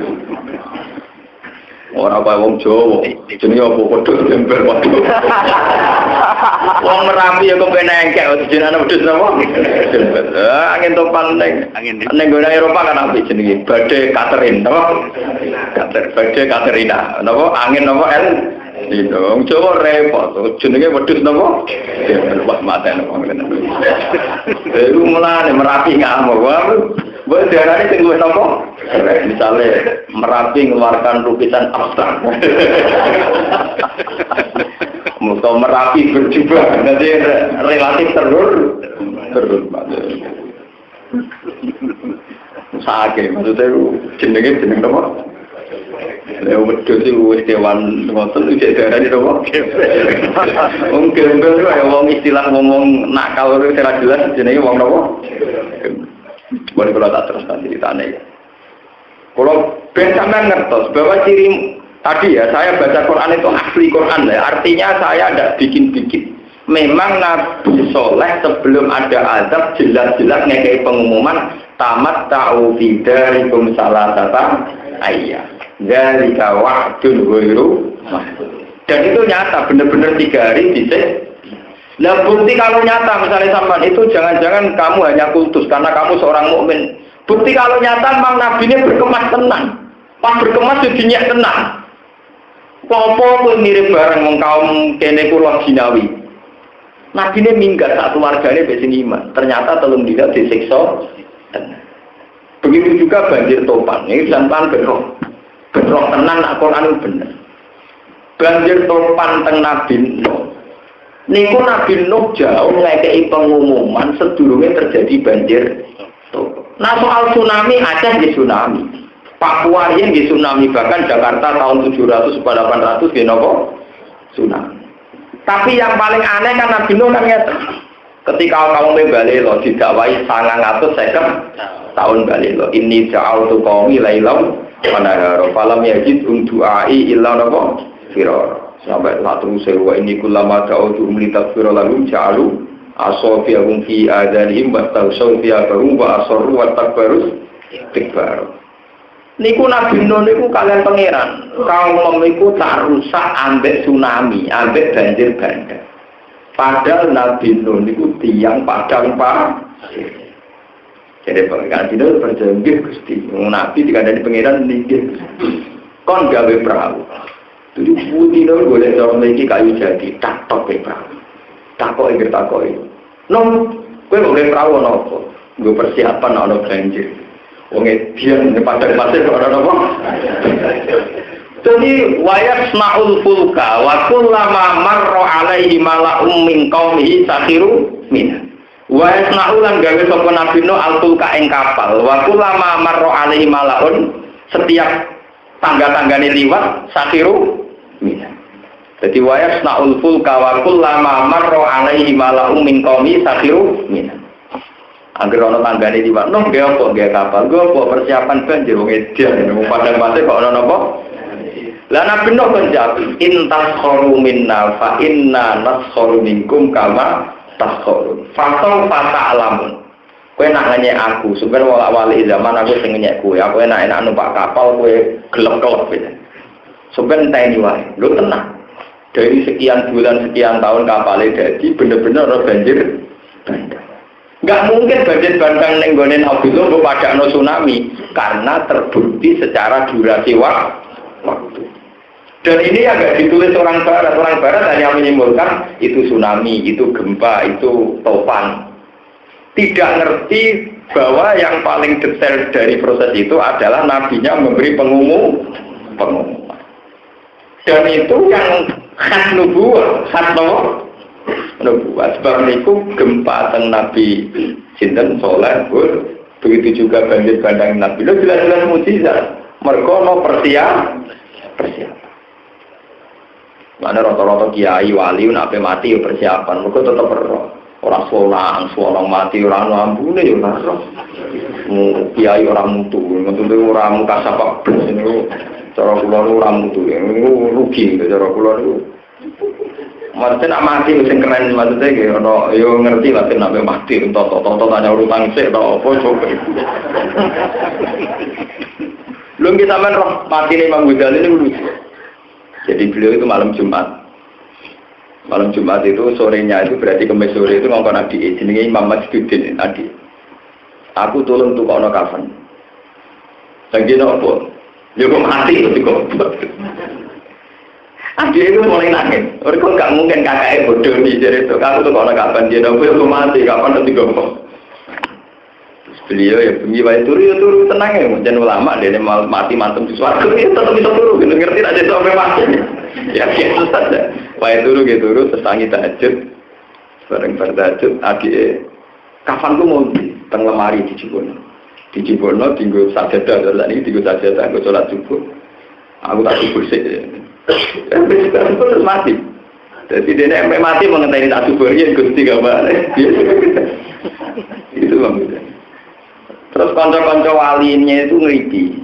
Orang apa wong Jawa, jenenge apa padha jember padha. Wong Merapi ya kok penengkek jenenge wedhus napa? Jember. Angin topan ning gone Eropa kan apa jenenge? Badai Catherine, napa? Badai Katerina. Napa? Angin napa El Nino. Wong Jawa repot, jenenge wedhus napa? Jember wah maten wong ngene. Iku mulane Merapi ngamuk. Buat diarani sing luwih napa? Misalnya Merapi mengeluarkan lukisan abstrak. Muka Merapi berjubah, nanti relatif terur. Sakit, maksudnya jeneng apa? Lha wedhus iku wis kewan ngoten iki diarani apa? Wong gembel kaya wong istilah ngomong nakal ora jelas jenenge wong napa? Boleh kalau tak teruskan ceritanya ya. Kalau ben sampean ngertos bahwa ciri tadi ya saya baca Quran itu asli Quran ya. Artinya saya tidak bikin-bikin. Memang Nabi Soleh sebelum ada azab jelas-jelas ngekei pengumuman tamat ta'u fidarikum salatata ayat. Dzalika wa'dun ghairu mahdzur. Dan itu nyata benar-benar 3 hari dicek. Nah bukti kalau nyata misalnya sampean itu jangan-jangan kamu hanya kultus karena kamu seorang mukmin. Bukti kalau nyata memang Nabi ini berkemas tenang. Pas berkemas jadinya tenang. Popo pun mirip bareng wong kaum kene kula Jinawi. Nabi ini minggat satu warganya besin iman. Ternyata telung dia disiksa. Begitu juga banjir topan. Ini sampean bedroh tenang nak Quran itu benar. banjir topan teng Nabi Nuh. Niku Nabi Nuh jauh ngekei pengumuman sedurunge terjadi banjir. Nah soal tsunami Aceh di tsunami, Papua yang di tsunami, bahkan Jakarta tahun 700 sampai 800 di nopo tsunami. Tapi yang paling aneh kan Nabi Nuh kan ya, ketika kaum balik lo didakwai 950 tahun balik lo, ini ja'altu qaumi lailam wa nahara falam yajid du'ai illa nopo firara. Sampai satu sewa ini kulama ta'udu melitakfir lalu ja'alu asofiyahum fi adanihim wastausaw fiyabahum wa asorru wa takbarus tikbar. Niku Nabi Nuh niku kalian pangeran kaum memiku tak rusak ambek tsunami, ambek banjir bandang. Padahal Nabi Nuh niku tiang padang pasir. Jadi pangeran itu berjanji Gusti, Nabi dikandani pangeran niki kon gawe perahu. Jadi putih dong boleh orang lagi kayu jadi tak top perahu, tak kok ingin tak kok itu. No, gue boleh perahu nopo, gue persiapan nopo banjir. Wongnya dia padang pasir orang nopo. Jadi wayak snaul fulka, waktu lama marro alaihi mala'um min qaumihi sakhiru min. Wayak snaulan gawe sapa Nabi Nuh al fulka ing kapal, waktu lama marro alaihi mala'un setiap tangga-tanggane liwat sakhiru. Jadi wayak snaul fulka wa kullama marra alaihi mala'um min qaumi sakhiru min. Angger ana tanggane liwat noh ge apa ge kapal go apa persiapan banjir wong edan wong padang pasir kok ana napa. Lah Nabi Nuh kan jawab in taskhuru minna fa inna naskhuru minkum kama taskhurun. Fa ta'lamun. Kowe nak ngenyek aku, sebenarnya wala-wali zaman aku sing ngenyek kowe. Aku enak-enak numpak kapal kowe gelep-gelep gitu. Sebenarnya tanya wae, lu tenang. Dari sekian bulan, sekian tahun kapalnya jadi bener-bener ada banjir bandang. Nggak mungkin banjir bandang nenggonin Abdullah pada no tsunami karena terbukti secara durasi waktu. Dan ini agak ditulis orang Barat hanya menyimpulkan itu tsunami, itu gempa, itu topan. Tidak ngerti bahwa yang paling detail dari proses itu adalah nabinya memberi pengumuman. Dan itu yang khas nubuwah, nubuwah. Sebab itu gempa teng Nabi Sinten Soleh, begitu juga banjir bandang Nabi. Lo jelas-jelas mujizat. Mereka no persiapan. Mana rata-rata kiai wali nape mati yo persiapan. Mereka tetap orang solang mati orang lambune yo naro. Kiai orang mutu, betul orang muka sapak blas ini. Cara kula nu ora mutu, rugi cara kula niku. Maksudnya nak mati sing keren maksudnya ki ono yo ngerti lah nek sampe mati toto tanya urutan sik to apa coba. Lho kita sampean roh mati Imam Ghazali ini lucu. Jadi beliau itu malam Jumat. Malam Jumat itu sorenya itu berarti Kamis sore itu ngongkon adik jenenge Imam Masjidin adik. Aku tolong tukokno kafan. Lagi nopo? Dia kok mati itu goblok. Dia itu mulai nangis. Orang nggak mungkin kakaknya bodoh nih jadi itu. Kamu tuh kalau kapan dia nopo aku mati kapan nanti goblok. Beliau ya bengi wae turu tenang ya. Jangan ulama dia mati mantem di suarga dia tetap bisa turu. Ngerti aja sampai mati. Ya biasa saja. Wae turu sesangi tahajud. Bareng tahajud adik kapan tuh mau teng lemari di Cibono tinggal sajadah, ini tinggal sajadah, aku sholat subuh. Aku tak subuh sih. Terus mati. Jadi dia sampai mati mengenai tak subuh ini Gusti gambar. Itu bang. Terus konco-konco walinya itu ngeripi.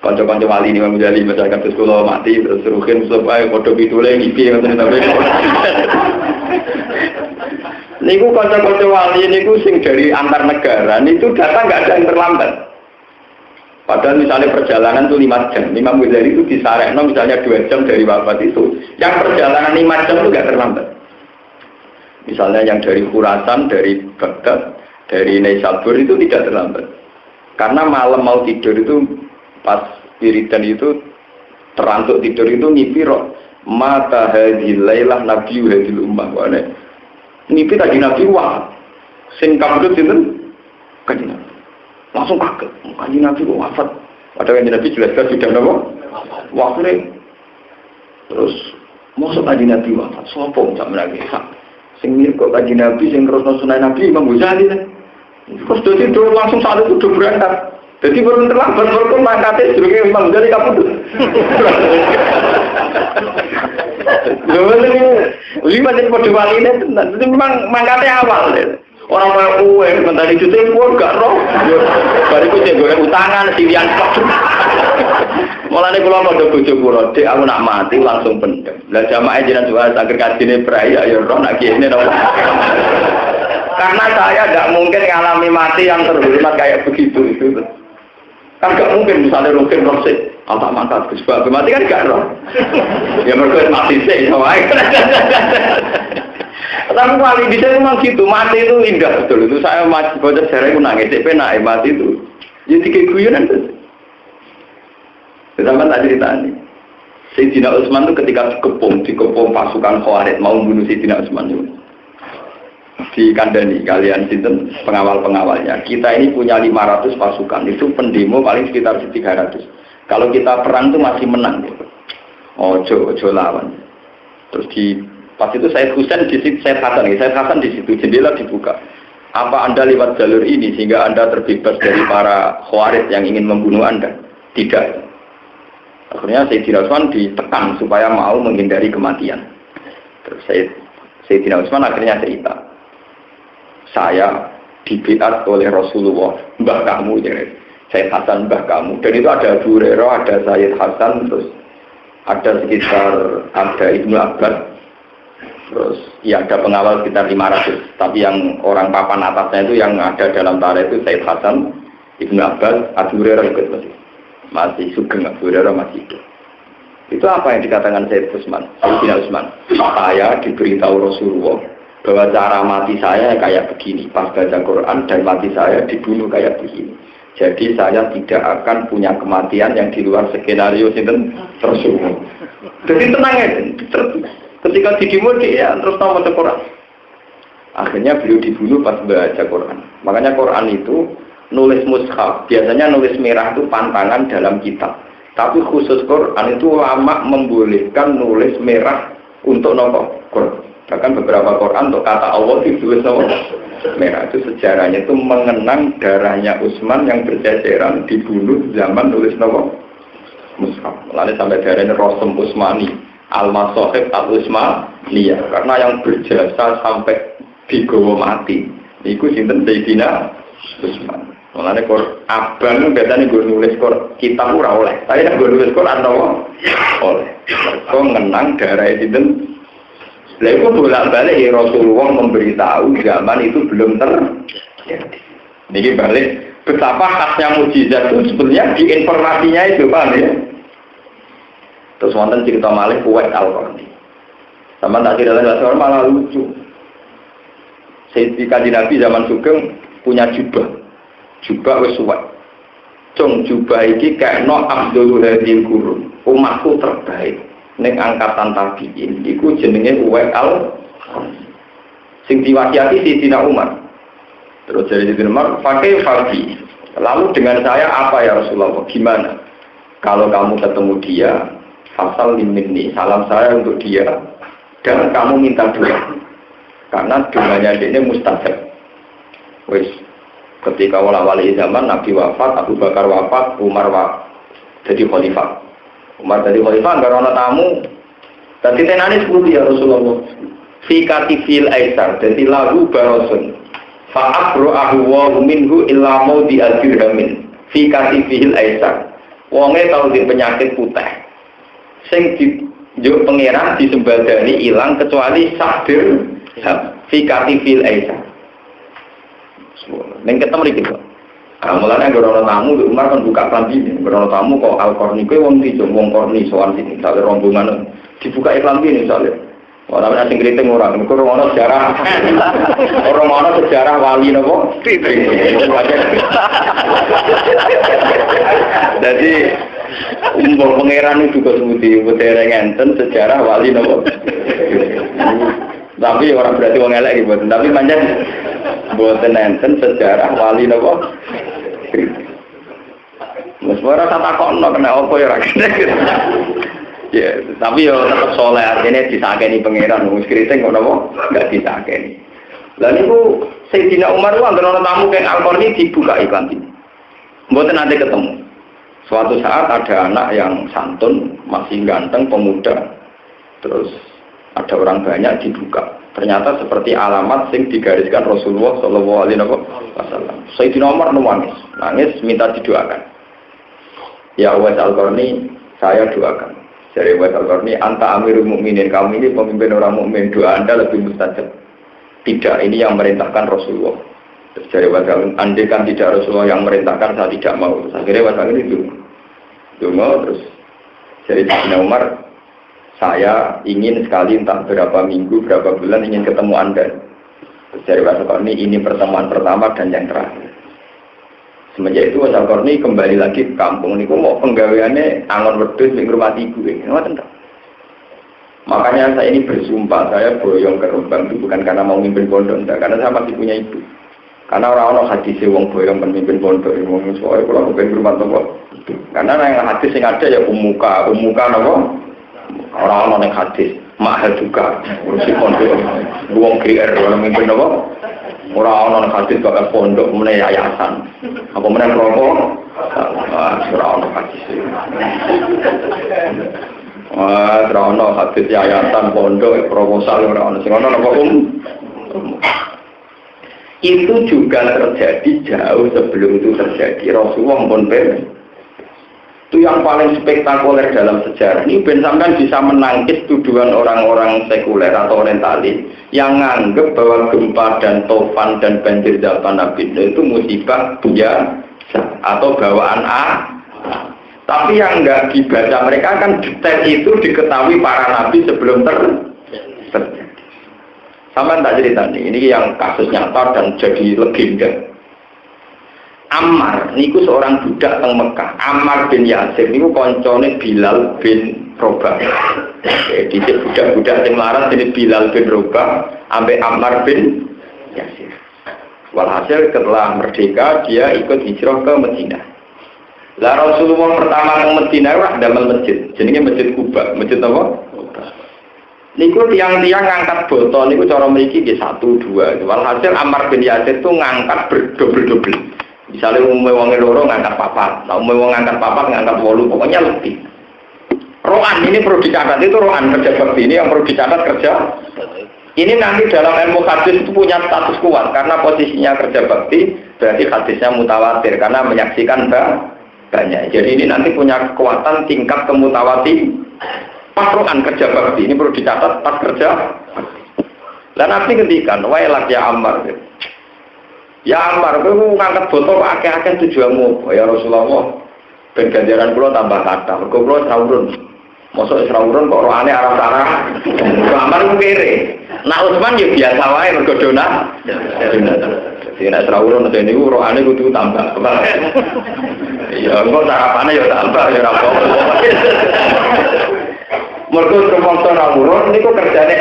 Konco-konco wali ini Imam Ghazali misalkan terus kalau mati terus rukin supaya bodoh pitule ngipi tapi. Niku konco-konco wali niku sing dari antar negara itu data nggak ada yang terlambat. Padahal misalnya perjalanan itu 5 jam, Imam Ghazali itu disarekno misalnya 2 jam dari wafat itu, yang perjalanan 5 jam itu nggak terlambat. Misalnya yang dari Khurasan, dari Baghdad, dari Naisabur itu tidak terlambat. Karena malam mau tidur itu pas wiridan itu terantuk tidur itu ngipi roh mata hadil lailah nabi hadil ummah wane. Ngipi tadi Nabi wah, sing kabudut itu kan langsung kaget, kan Nabi wafat. Padahal Nabi jelas-jelas sudah nama wafat. Terus Mosok kanjeng Nabi wafat, sapa sak menake sak. Sing mirip kok kanjeng Nabi sing terusno sunah Nabi Imam Ghazali. Terus dadi langsung saat itu udah berangkat. Jadi baru terlambat baru mangkate sedurunge Imam Ghazali kapundhut. Lima jadi pada wali ini, itu memang mangkatnya awal. Orang kayak kue, mentari cuci pun gak roh. Bariku cek gue utangan, silian kok. Mulanya kalau mau bojo kula, dek aku nak mati langsung pendem. Lah jamaah jenengan juga sakit kasine brai ya roh nak kene dong. Karena saya tidak mungkin mengalami mati yang terhormat kayak begitu itu. Kan gak mungkin misalnya Rukin Rosid tak mangkat Gus Bab mati kan gak roh. Ya mereka mati sih sama. Tapi wali bisa memang gitu, mati itu indah betul. Itu saya baca sejarah itu nangis, naik mati itu. Ya tiga guyonan tuh. Sama tak cerita nih. Sayyidina Utsman itu ketika dikepung pasukan Khawarij mau membunuh Sayyidina Utsman itu. Di kandani kalian sinten pengawal-pengawalnya. Kita ini punya 500 pasukan, itu pendemo paling sekitar 300. Kalau kita perang itu masih menang gitu. Ojo lawan. Terus pas itu Said Husain di situ, Said Hasan di situ, jendela dibuka. Apa Anda lewat jalur ini sehingga Anda terbebas dari para Khawarij yang ingin membunuh Anda? Tidak. Akhirnya Sayyidina Utsman ditekan supaya mau menghindari kematian. Terus Sayyidina Utsman akhirnya cerita. Saya dibiat oleh Rasulullah, mbah kamu, Sayyid Hasan mbah kamu. Dan itu ada Abu Hurairah, ada Sayyid Hasan, terus ada sekitar ada Ibnu Abbas, terus ya ada pengawal sekitar 500. Tapi yang orang papan atasnya itu yang ada dalam tarikh itu Sayyid Hasan, Ibnu Abbas, Abu Hurairah ikut masih Sugeng, Abu Hurairah masih ikut. Itu apa yang dikatakan Sayyidina Utsman? Saya diberitahu Rasulullah bahwa cara mati saya kayak begini, pas baca Quran dan mati saya dibunuh kayak begini. Jadi saya tidak akan punya kematian yang di luar skenario sinten Rasulullah. Jadi tenang ya, ketika didemo dia terus tahu baca Quran. Akhirnya beliau dibunuh pas baca Quran. Makanya Quran itu nulis mushaf, biasanya nulis merah itu pantangan dalam kitab. Tapi khusus Quran itu ulama membolehkan nulis merah untuk nopo Quran. Bahkan beberapa Quran untuk kata Allah ditulis nopo merah. Itu sejarahnya itu mengenang darahnya Utsman yang berceceran dibunuh zaman nulis nopo mushaf. Lalu sampai darahnya Rosem Utsmani, Al-Masahib Al-Utsmaniyah. Karena yang berjasa sampai digawa mati. Iku sinten Sayyidina Utsman. Mulane abang biasanya gue nulis kitab ora oleh. Tapi nek gue nulis Quran oleh. Kok ngenang darah sinten. Lah iku bolak-balik ya Rasulullah memberitahu zaman itu belum terjadi. Niki balik betapa khasnya mukjizat itu sebenarnya di informasinya itu Pak ya. Terus wonten cerita malih Uwais Al-Qarni. Sama tak cerita malah lucu. Sayyidina Nabi zaman Sugeng punya jubah wis suwek. Cung jubah iki kayakno Abdul Hadil Qurun, umatku terbaik ning angkatan tabiin. Iku jenenge Uwais Al-Qarni. Sing diwasiati Sayyidina Umar. Terus dari Sayyidina Umar, pakai Fabi. Lalu dengan saya apa ya Rasulullah? Gimana? Kalau kamu ketemu dia, fasal minni, salam saya untuk dia. Dan kamu minta doa. Karena doanya dia mustajab. Wis ketika wali zaman Nabi wafat, Abu Bakar wafat, Umar wafat, jadi khalifah. Umar jadi khalifah enggak ana tamu. Dadi tenane sepundi ya Rasulullah. Fi katifil aisar, dadi lagu barosun. Fa abrahu wa minhu illa maudi al-dirhamin. Fi katifil aisar. Wonge tau di penyakit putih. Sing dijuk pangeran disembadani ilang kecuali sabir fi katifil aisar. Neng ketemu iki kok. Mulane anggere tamu Umar kan buka klambi, anggere tamu kok Al-Qarni kowe wong iki wong Qarni sowan sini, sale rombongan dibuka klambi ini sale. Ora ana sing kriting ora, mergo ono sejarah. Ora ono sejarah wali napa? Jadi umpul pangeran itu juga sebuti dereng enten sejarah wali napa? Tapi orang berarti wong elek iki mboten, tapi pancen mboten enten sejarah wali napa? Wis ora tak takono kena apa ya ra. Ya, tapi yo tetap soleh artinya disakeni pangeran, wong kriting kok napa enggak disakeni. Lah niku Sayyidina Umar ku anggere ana tamu keng Al-Qarni dibuka iklan iki. Mboten nanti ketemu. Suatu saat ada anak yang santun, masih ganteng, pemuda. Terus ada orang banyak dibuka. Ternyata seperti alamat sing digariskan Rasulullah sallallahu alaihi wasallam. Sayyidina Umar nangis minta didoakan. Ya Uwais Al-Qarni, saya doakan. Jadi Uwais Al-Qarni, anta amirul mukminin, kamu ini pemimpin orang mukmin, doa Anda lebih mustajab. Tidak, ini yang merintahkan Rasulullah. Terus dari Uwais Al-Qarni, andai kan tidak Rasulullah yang merintahkan, saya tidak mau. Terus akhirnya Uwais Al-Qarni dungo, terus jadi Sayyidina Umar, saya ingin sekali entah berapa minggu, berapa bulan ingin ketemu Anda. Terus dari Uwais Al-Qarni, ini pertemuan pertama dan yang terakhir. Semenjak itu Uwais Al-Qarni kembali lagi ke kampung. Ini mau penggaweannya angon wedhus di rumah ibu. Makanya saya ini bersumpah, saya boyong ke Rembang itu bukan karena mau mimpin pondok, enggak, karena saya masih punya ibu. Karena orang-orang hadis wong boyong memimpin pondok, wong soalnya kalau mimpin rumah tangga. Karena yang hadis yang ada ya umuka apa? Orang-orang yang hadis, mahal juga, urusi pondok, wong GR kalau mimpin apa? Orang-orang hadis bakal pondok, mana yayasan, apa mana rokok, orang-orang hadis. Wah, terano hadis yayasan pondok proposal orang sing ana apa itu juga terjadi jauh sebelum itu terjadi. Rasulullah pun itu yang paling spektakuler dalam sejarah. Ini ben sampean bisa menangkis tuduhan orang-orang sekuler atau orientalis yang menganggap bahwa gempa dan tofan dan banjir zaman Nabi itu musibah biasa atau bawaan Tapi yang enggak dibaca mereka kan detail itu diketahui para nabi sebelum terjadi. Sama tak cerita nih, ini yang kasus nyata dan jadi legenda. Ammar, niku seorang budak teng Mekah. Ammar bin Yasir niku koncone Bilal bin Rabah. Jadi budak-budak sing laras ini Bilal bin Rabah ambek Ammar bin Yasir. Walhasil setelah merdeka dia ikut hijrah ke Madinah. Lah Rasulullah pertama ke Madinah wah damel masjid. Jenenge Masjid Kuba. Masjid apa? Kuba. Niku tiang-tiang ngangkat botol niku cara mriki nggih 1 2. Walhasil Ammar bin Yasir itu ngangkat berdobel-dobel. Misalnya umumnya wong loro ngangkat papat, nah umumnya wong ngangkat papat ngangkat 8, pokoknya lebih. Rohan ini perlu dicatat, itu rohan kerja bakti ini yang perlu dicatat kerja. Ini nanti dalam ilmu hadis itu punya status kuat karena posisinya kerja bakti berarti hadisnya mutawatir karena menyaksikan banyak. Jadi ini nanti punya kekuatan tingkat kemutawatir. Pas rohan kerja bakti ini perlu dicatat pas kerja. Dan Nabi ngendikan, "Wailak ya Ammar." Ya Ammar, kowe ngangkat botol akeh-akeh tujuanmu. Ya Rasulullah, ben ganjaran kula tambah kathah. Mergo kula srawurun. Mosok srawurun kok rohane arah-arah. Ammar ku kere. Nak Utsman ya biasa wae mergo donat. Dadi nek srawurun dene niku rohane kudu tambah. Ya engko sarapane ya tambah ya ora apa-apa. Mergo rumangsa srawurun niku kerjane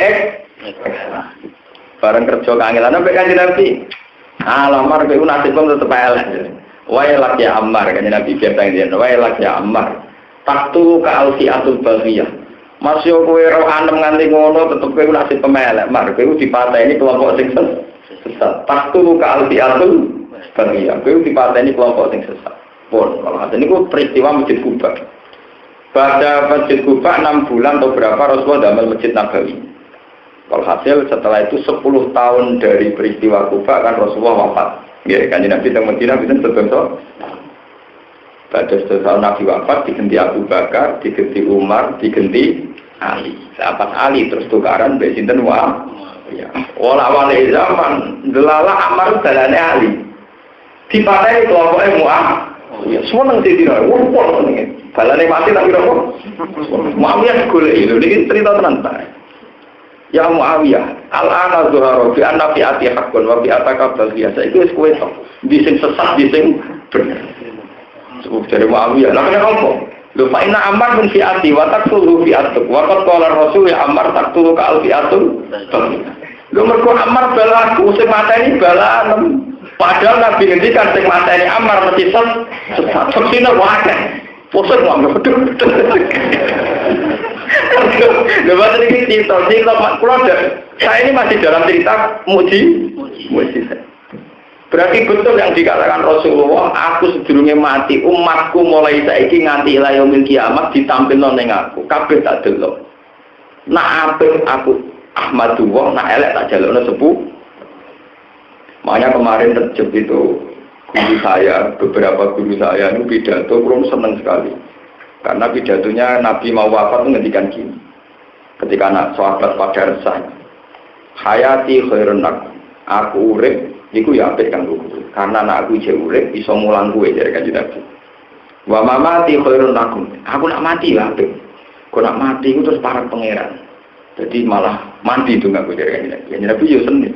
bareng kerja kangelan sampai Kanjeng Nabi. Alamar kowe nasib kok tetep elek. Wae lak ya Ammar kan Nabi biasa ngene. Wae lak ya Ammar. Taktu ka alfiatul baghiyah. Masih kowe ro anem nganti ngono tetep kowe nasib pemelek. Mar kowe dipateni kelompok sing sesat. Taktu ka alfiatul baghiyah. Kowe dipateni kelompok sing sesat. Pun kalau niku peristiwa Masjid Kuba. Pada Masjid Kuba 6 bulan atau berapa Rasulullah damel Masjid Nabawi. Walhasil setelah itu 10 tahun dari peristiwa Kufa kan Rasulullah wafat. Ya, kan Nabi teng Madinah pinten sedoso. Pada setelah Nabi wafat diganti Abu Bakar, diganti Umar, diganti Ali. Sahabat Ali terus tukaran mbek sinten wa. Ya. Wala-wale zaman delala Ammar dalane Ali. Dipateni kelompoke Mu'ah. Ya, semua nang dina. Wong ngene. Balane mati tapi kok. Muawiyah golek lho niki cerita tenan ta. Ya Muawiyah, al-ana zuhara bi anna fi ati haqqun wa bi ataka biasa. Iku wis kowe to. Di sing sesat, di sing bener. Sebab dari Muawiyah, lha kena apa? Lho fa inna Ammar min fi ati wa taqtulu fi atuk. Wa qad qala Rasul ya Ammar taqtulu ka al-fi'atul. Lho mergo Ammar balaku sing mateni balanem. Padahal Nabi ngendikan sing mateni Ammar mesti sesat. Sesine wae. Pusat wae. Lepas ini cerita saya ini masih dalam cerita mujizat. Berarti betul yang dikatakan Rasulullah, aku sedurunge mati, umatku mulai saiki nganti ila yaumil kiamat ditampilno ning aku, kabeh tak delok. Nak apik aku Ahmadullah, nak elek tak jalukno sepuh. Makanya kemarin terjep itu guru saya, beberapa guru saya itu pidato, kurang seneng sekali. Karena pidatonya Nabi mau wafat menghentikan gini. Ketika anak sahabat pada resah, hayati khairun aku urip iku ya apik kanggo kowe. Karena anak aku isih urip iso mulang kowe jare Kanjeng Nabi. Wa mamati khairun lakum. Aku nak mati ya apik. Kok nak mati iku terus para pangeran. Jadi malah mati itu enggak jare Kanjeng Nabi. Kanjeng Nabi yo seneng.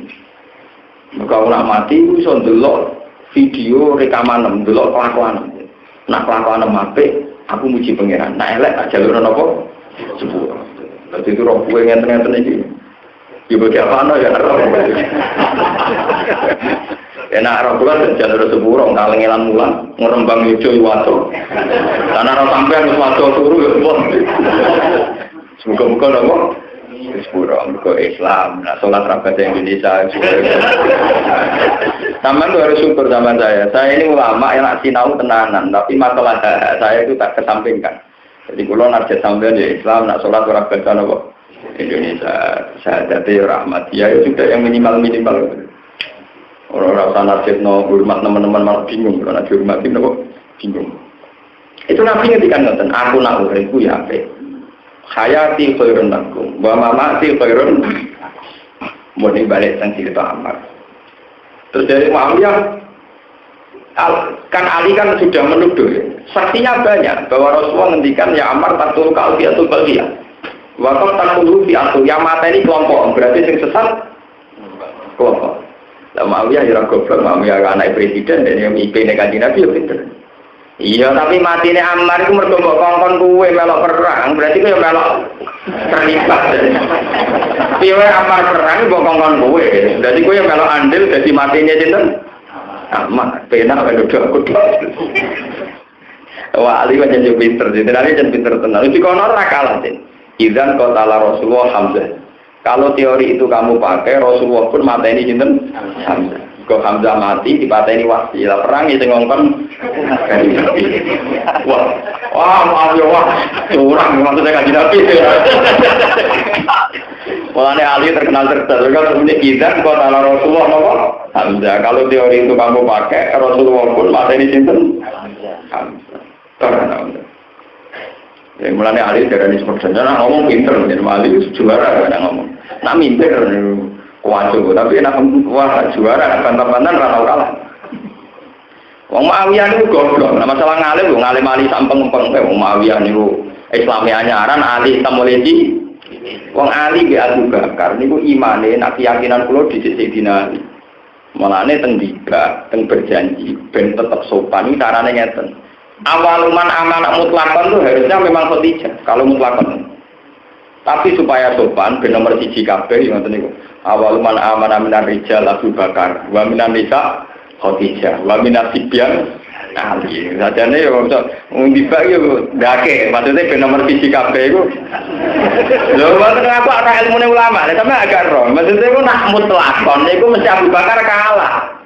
Maka aku nak mati iku iso ndelok video rekaman ndelok kelakuan. Nak kelakuan apik, aku muji pangeran. Nak elek tak jalur napa? Sepuro. Dadi itu roh kowe ngenten-ngenten iki. Ibu siapa ya roh. Enak roh bulan jalur sepuro kalengelan mulan ngrembang yojo iwato. Karena roh sampean wis wato turu ya pun. Semoga-moga napa sepuro mergo Islam. Nah salat rabat Indonesia. Taman harus syukur sama saya. Saya ini ulama yang sinau tenanan, tapi masalah saya itu tak kesampingkan. Jadi kalau narjat sampean ya Islam, nak salat ora baca napa Indonesia, syahadati rahmatiyah itu juga yang minimal. Orang-orang sana no hormat teman-teman malah bingung, kalau nak dihormatin kok bingung. Itu Nabi ngendikan ngoten, aku nak uripku ya apik. Hayati khairun lakum, wa mamati khairun. Mun balik teng cerita Ammar. Terus dari Muawiyah kan Ali kan sudah menuduh, saksinya banyak bahwa Rasulullah ngendikan ya Ammar tatul qalbiyatul qalbiyah. Waktu takulu di atur yang mata ini kelompok, berarti yang sesat kelompok. Lah Muawiyah ya goblok, Muawiyah anak presiden dan yang IP Kanjeng Nabi ya pinter. Iya, tapi matine Ammar itu mergo mbok kongkon kuwe melok perang, berarti kowe melok terlibat. Piye Ammar perang mbok kongkon kuwe, berarti kowe melok andil dadi matine sinten? Ammar, penak wae kudu. Wah, Ali kan jadi pinter, jadi Ali jadi pinter tenan. Iki kono ora kalah, Idzan qatala Rasulullah Hamzah. Kalau teori itu kamu pakai, Rasulullah pun mateni sinten? Hamzah. Kok Hamzah mati dipateni Wahsy. Lah perang itu ngongkon. Maaf ya wah. Curang maksudnya Kanjeng Nabi. Mulane Ali terkenal cerdas. Kalau punya Idzan qatala Rasulullah napa? Hamzah. Kalau teori itu kamu pakai, Rasulullah pun mateni sinten? Hamzah. Terkenal. Ya mulane Ali darani sebenarnya ngomong pinter, jadi Ali juara kan ngomong. Nak minter kuat tapi nak wah juara bantah-bantahan ora tau kalah. Wong Muawiyah niku goblok. Nah masalah ngalim Ali sampeng-empeng wong Muawiyah niku Islami anyaran Ali tamoledi. Wong Ali ge Abu Bakar niku imane nak keyakinan kula dhisik Sayyidina Ali. Mulane teng dibak, teng berjanji ben tetep sopan iki carane ngeten. Awaluman amanah mutlakon itu harusnya memang Khadijah kalau mutlakon. Tapi supaya sopan, nomor 1 kabeh yang ngoten niku. Awaluman amanah minar rijal Abu Bakar, wa minan nisa Khadijah, wa minas sibyan Ali. Sajane yo ngundi bak yo ndake, maksudnya nomor 1 kabeh iku. Lho mboten aku ora ilmune ulama, sampe agak roh. Maksudnya iku nak mutlakon niku mesti Abu Bakar kalah.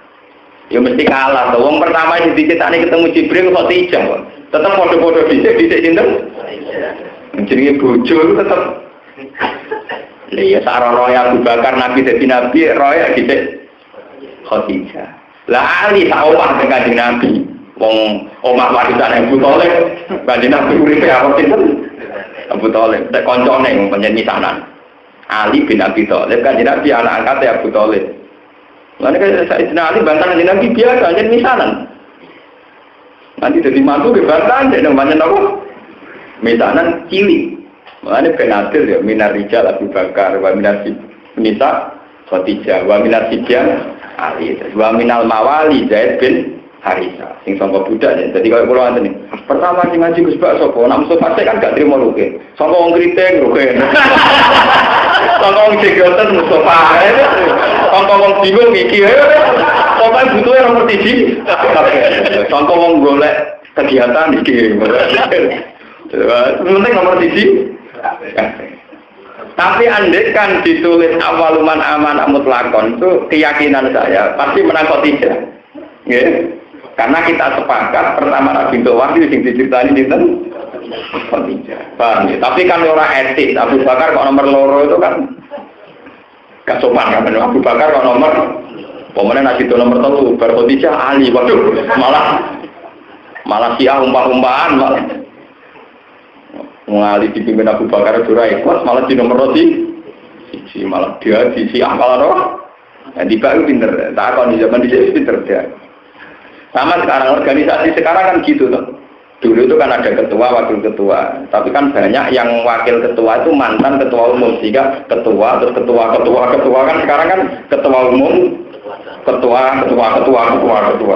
Ya mesti kalah. Wong pertama yang dicetakne ketemu Jibril kok Khadijah. Tetep padha-padha dhisik sinten? Jenenge bojo tetep. Lah ya sarana Abu Bakar Nabi dadi nabi, roya dhisik Khadijah. Lah Ali sak omah dengan Kanjeng Nabi. Wong omah warisan Abu Thalib, Kanjeng Nabi uripe apa sinten? Abu Thalib, tek koncone panjenengan misanan. Ali bin Abi Thalib Kanjeng Nabi anak angkate Abu Thalib. Lalu kalau Sayyidina Ali bantah Kanjeng Nabi biasa, jadi misanan. Nanti jadi mantu ke bantahan, jadi namanya apa? Misanan cilik. Makanya benadir ya, minar rijal Abu Bakar, wa minar nisa Khadijah, wa minar sibyan Ali, wa minal mawali Zaid bin Harisa. Sing sangka budak ya. Jadi kalau pulau nih, pertama sing ngaji Gus Bak sapa? Nak musuh fasik kan gak trimo ruke. Sangka wong kriting ruke. Sangka wong jegoten Mustafa. Sangka wong bingung iki. Pokoke butuhe nomor 1. Sangka wong golek kegiatan iki. Penting nomor 1. Tapi andai ditulis awaluman aman mutlakon itu keyakinan saya pasti menang Khadijah. Nggih. Karena kita sepakat pertama Nabi itu wahyu sing diceritani dinten Khadijah. Paham ya? Tapi kan orang etik, Abu Bakar kok nomor loro itu kan gak sopan kan. Abu Bakar kok nomor pemenang nasi itu nomor 3, bar Khadijah Ali. Waduh, malah siah umpah-umpahan malah. Mengalih dipimpin Abu Bakar Durai kuat malah di nomor roti. Malah dia di siah malah roh. Nah, tiba itu pinter. Tak akan di zaman dia pinter dia. Sama sekarang organisasi sekarang kan gitu tuh. Dulu itu kan ada ketua, wakil ketua. Tapi kan banyak yang wakil ketua itu mantan ketua umum. Sehingga ketua, terus ketua kan sekarang kan ketua umum, ketua.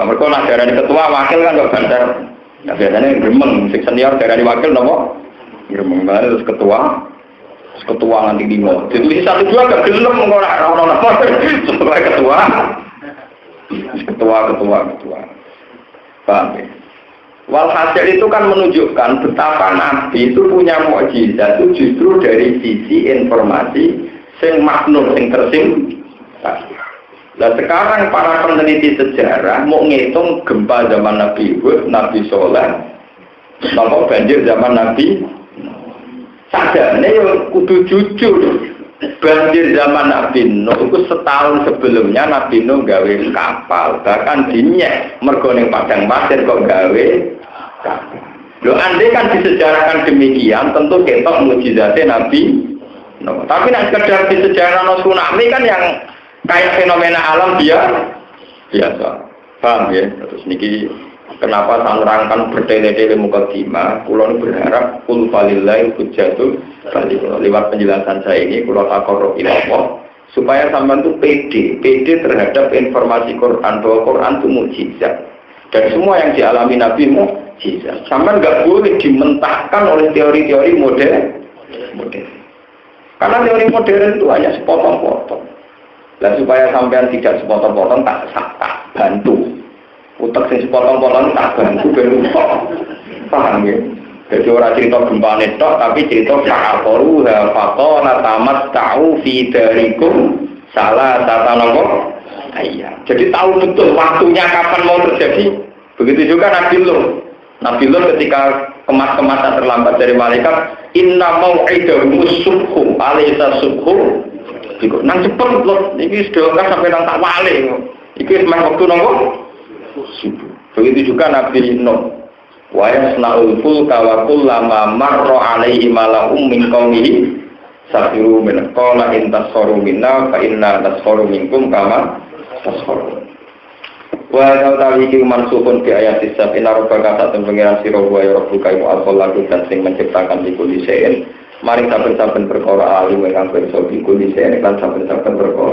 Mereka nak darani ketua, wakil kan gak banter. Nah biasanya gremeng, senior darani wakil nopo. Gremeng kan terus ketua nanti 5. Jadi 1-2 gak gelem orang-orang sebagai ketua. Paham ya? Walhasil itu kan menunjukkan betapa Nabi itu punya mukjizat itu justru dari sisi informasi sing maknur, sing tersimpan. Nah sekarang para peneliti sejarah mau ngitung gempa zaman Nabi Hud, Nabi Soleh, nopo banjir zaman Nabi. Sadane yo kudu jujur. Banjir zaman Nabi Nuh itu setahun sebelumnya Nabi Nuh gawe kapal, bahkan dinyek mergo ning padang pasir kok gawe kapal. Lho andai kan disejarahkan demikian tentu ketok mukjizatnya Nabi Nuh. Tapi nek sekedar disejarahkan tsunami kan yang kayak fenomena alam biasa. Paham ya? Terus niki kenapa saya nerangkan bertele-tele mukadimah, kula berharap kul falillahi hujjatul baligh. Lewat penjelasan saya ini kula taqarrub ila Allah supaya sampean itu pede terhadap informasi Quran bahwa Quran itu mukjizat. Dan semua yang dialami Nabi mukjizat. Sampean enggak boleh dimentahkan oleh teori-teori modern. Karena teori modern itu hanya sepotong-potong. Dan supaya sampean tidak sepotong-potong tak bantu. Utek sing sepotong-potong tak bantu ben utek. Paham ya? Jadi orang cerita gempa netok tapi cerita fa'aqaru faqala tamatta'u fi darikum salah tata nomor. Iya. Jadi tahu betul waktunya kapan mau terjadi. Begitu juga Nabi Nuh ketika kemas-kemasan terlambat dari malaikat inna mau'idahum subhu alaysa subhu. Nang cepet loh, ini sudah sampai nang tak wale. Iki semua waktu nongko. Begitu juga Nabi Nuh. Wa yasna'ul fulka wa kullama marra alaihi mala'um min qaumihi sakhiru min qala in tasharu minna fa inna tasharu minkum kama tasharu. Wa ta'ala iki mansukun di ayat 7 inna rabbaka satun pengiran sira wa ya rabbuka al-khalaqu dan sing menciptakan iku lisein. Mari saben-saben perkara alim ingkang pirsa iku lisein lan saben-saben perkara